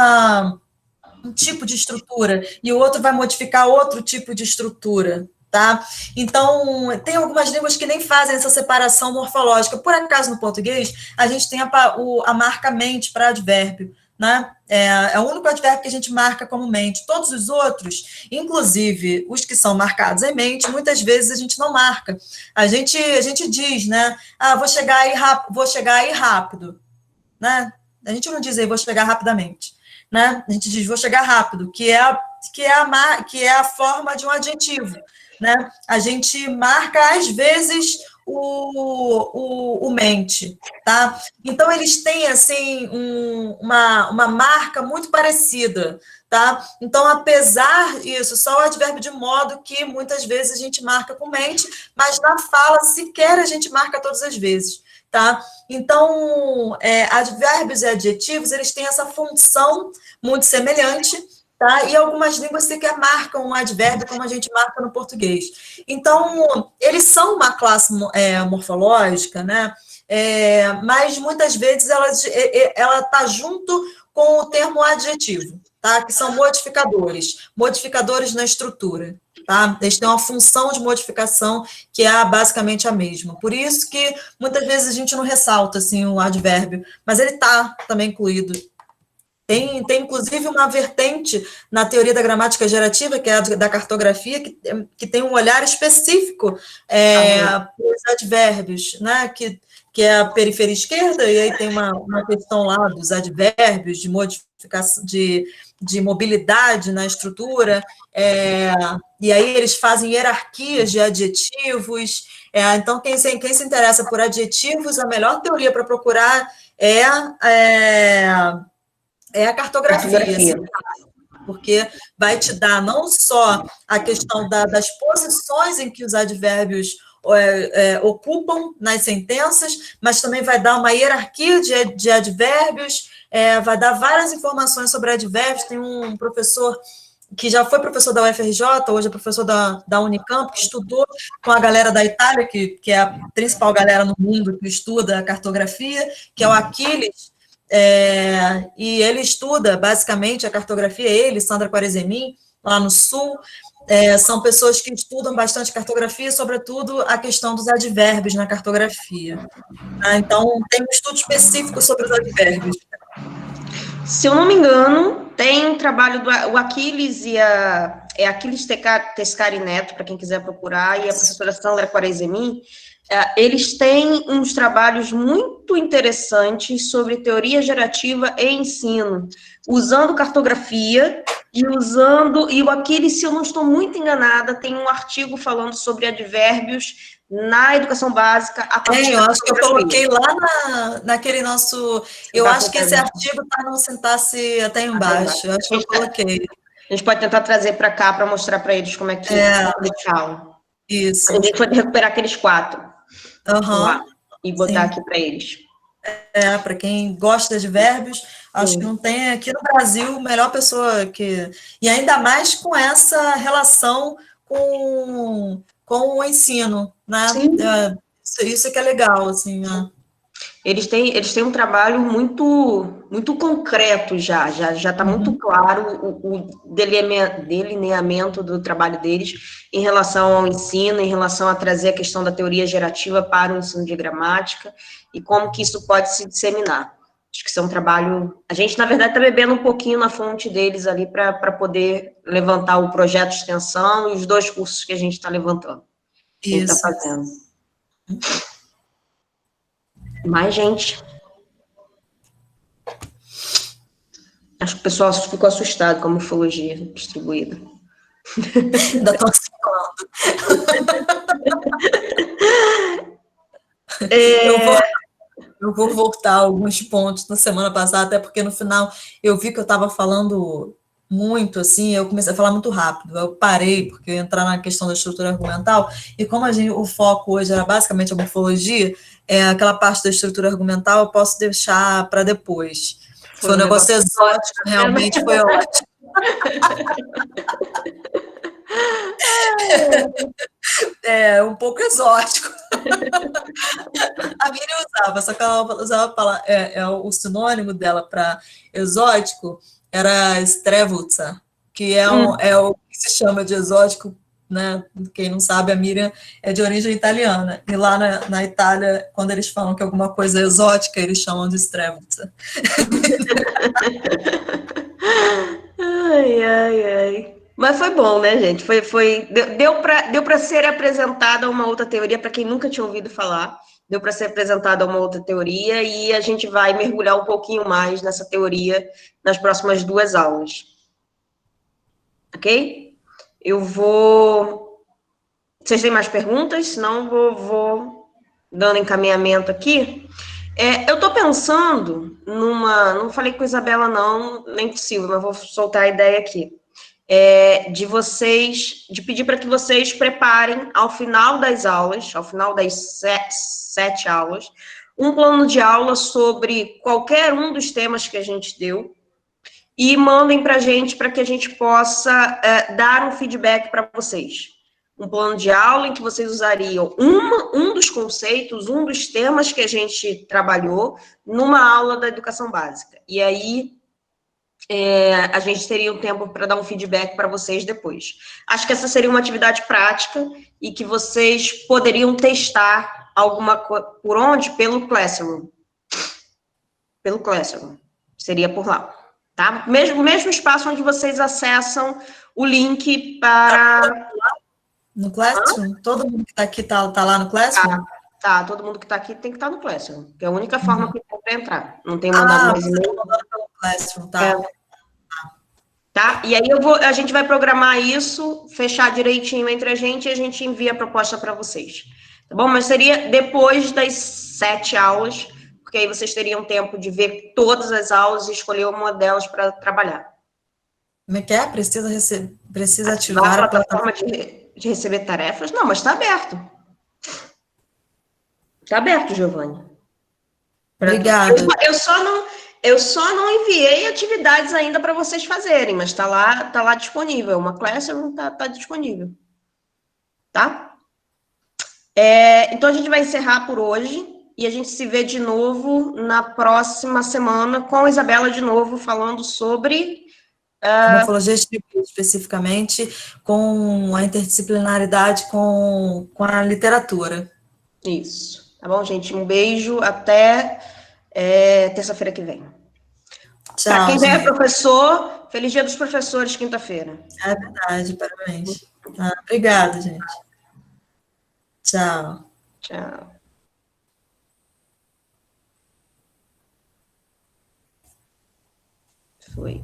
tipo de estrutura e o outro vai modificar outro tipo de estrutura. Tá? Então, tem algumas línguas que nem fazem essa separação morfológica. Por acaso, no português, a gente tem a marca mente para advérbio, né? É o único advérbio que a gente marca como mente. Todos os outros, inclusive os que são marcados em mente, muitas vezes a gente não marca. A gente diz, né? Vou chegar aí rápido, né? A gente não diz aí, vou chegar rapidamente, né? A gente diz, vou chegar rápido, que é a forma de um adjetivo. Né? A gente marca, às vezes, o mente, tá? Então, eles têm, assim, uma marca muito parecida, tá? Então, apesar disso, só o advérbio de modo que, muitas vezes, a gente marca com mente, mas na fala, sequer a gente marca todas as vezes, tá? Então, advérbios e adjetivos, eles têm essa função muito semelhante, tá? E algumas línguas sequer marcam um advérbio como a gente marca no português. Então, eles são uma classe morfológica, né? Mas muitas vezes ela está junto com o termo adjetivo, tá? Que são modificadores na estrutura. Tá? Eles têm uma função de modificação que é basicamente a mesma. Por isso que muitas vezes a gente não ressalta assim, o advérbio, mas ele está também incluído. Tem, inclusive, uma vertente na teoria da gramática gerativa, que é a da cartografia, que tem um olhar específico para os advérbios, né? Que é a periferia esquerda, e aí tem uma questão lá dos advérbios, de modificação, de mobilidade na estrutura, e aí eles fazem hierarquias de adjetivos. Então, quem se interessa por adjetivos, a melhor teoria para procurar é a cartografia, assim, porque vai te dar não só a questão das posições em que os advérbios ocupam nas sentenças, mas também vai dar uma hierarquia de advérbios, vai dar várias informações sobre advérbios. Tem um professor que já foi professor da UFRJ, hoje é professor da Unicamp, que estudou com a galera da Itália, que é a principal galera no mundo que estuda a cartografia, que é o Aquiles, e ele estuda, basicamente, a cartografia, ele, Sandra Quarezemin, lá no Sul, são pessoas que estudam bastante cartografia, sobretudo a questão dos advérbios na cartografia. Então, tem um estudo específico sobre os advérbios. Se eu não me engano, tem um trabalho do Aquiles e Aquiles Tescari Neto, para quem quiser procurar, e a professora Sandra Quarezemin, eles têm uns trabalhos muito interessantes sobre teoria gerativa e ensino, usando cartografia e o Aquiles, se eu não estou muito enganada, tem um artigo falando sobre advérbios na educação básica. Eu acho que eu coloquei lá naquele nosso... Eu acho que esse artigo está no Sintaxe até embaixo. Eu acho que eu coloquei. A gente pode tentar trazer para cá para mostrar para eles como é que eles falam. Isso. A gente pode recuperar aqueles 4 e botar aqui para eles. Para quem gosta de advérbios, acho que não tem aqui no Brasil melhor pessoa que... E ainda mais com essa relação com o ensino, né? Isso que é legal, assim, né? Eles têm um trabalho muito concreto já está muito claro o delineamento do trabalho deles em relação ao ensino, em relação a trazer a questão da teoria gerativa para o ensino de gramática e como que isso pode se disseminar. Acho que isso é um trabalho... A gente, na verdade, está bebendo um pouquinho na fonte deles ali para poder levantar o projeto de extensão e os 2 cursos que a gente está levantando. Que a gente está fazendo. Mais gente. Acho que o pessoal ficou assustado com a morfologia distribuída. Ainda estou assimilando. Eu vou voltar a alguns pontos na semana passada, até porque no final eu vi que eu estava falando muito, assim, eu comecei a falar muito rápido, eu parei, porque eu ia entrar na questão da estrutura argumental, e como o foco hoje era basicamente a morfologia, aquela parte da estrutura argumental eu posso deixar para depois. Foi um negócio exótico, realmente foi ótimo. Um pouco exótico. A Miriam usava, só que ela usava o sinônimo dela para exótico era strevutza, que é o que se chama de exótico, né? Quem não sabe, a Miriam é de origem italiana, e lá na Itália, quando eles falam que alguma coisa é exótica, eles chamam de strevutza. Ai. Mas foi bom, né, gente? Deu para ser apresentada uma outra teoria para quem nunca tinha ouvido falar. Deu para ser apresentada uma outra teoria e a gente vai mergulhar um pouquinho mais nessa teoria nas próximas 2 aulas. Ok? Eu vou... Vocês têm mais perguntas? Senão vou dando encaminhamento aqui. Eu estou pensando não falei com a Isabela não, nem possível, mas vou soltar a ideia aqui. De pedir para que vocês preparem ao final das aulas, ao final das 7 aulas, um plano de aula sobre qualquer um dos temas que a gente deu e mandem para a gente para que a gente possa dar um feedback para vocês. Um plano de aula em que vocês usariam um dos conceitos, um dos temas que a gente trabalhou numa aula da educação básica. E aí, a gente teria um tempo para dar um feedback para vocês depois. Acho que essa seria uma atividade prática e que vocês poderiam testar alguma coisa. Por onde? Pelo Classroom. Pelo Classroom. Seria por lá. Tá? Mesmo espaço onde vocês acessam o link para... No Classroom? Todo mundo que está aqui está lá no Classroom? Tá, todo mundo que está aqui tem que estar no Classroom, que é a única forma que tem para entrar. Não tem mandado mais e-mail. Pelo Classroom, tá. Tá? E aí a gente vai programar isso, fechar direitinho entre a gente e a gente envia a proposta para vocês. Tá bom? Mas seria depois das 7 aulas, porque aí vocês teriam tempo de ver todas as aulas e escolher uma delas para trabalhar. Como é que é? Precisa ativar a plataforma de receber tarefas? Não, mas está aberto. Está aberto, Giovanni. Obrigada. Eu só não enviei atividades ainda para vocês fazerem, mas tá lá disponível. Uma Classroom tá disponível. Tá? Então a gente vai encerrar por hoje e a gente se vê de novo na próxima semana com a Isabela de novo falando sobre Morfologia especificamente, com a interdisciplinaridade com a literatura. isso. Tá bom, gente? Um beijo, até terça-feira que vem. Para Tchau, quem é gente. professor, feliz Dia dos Professores, quinta-feira. É verdade, parabéns. Obrigada, gente. Tchau. Tchau. Foi.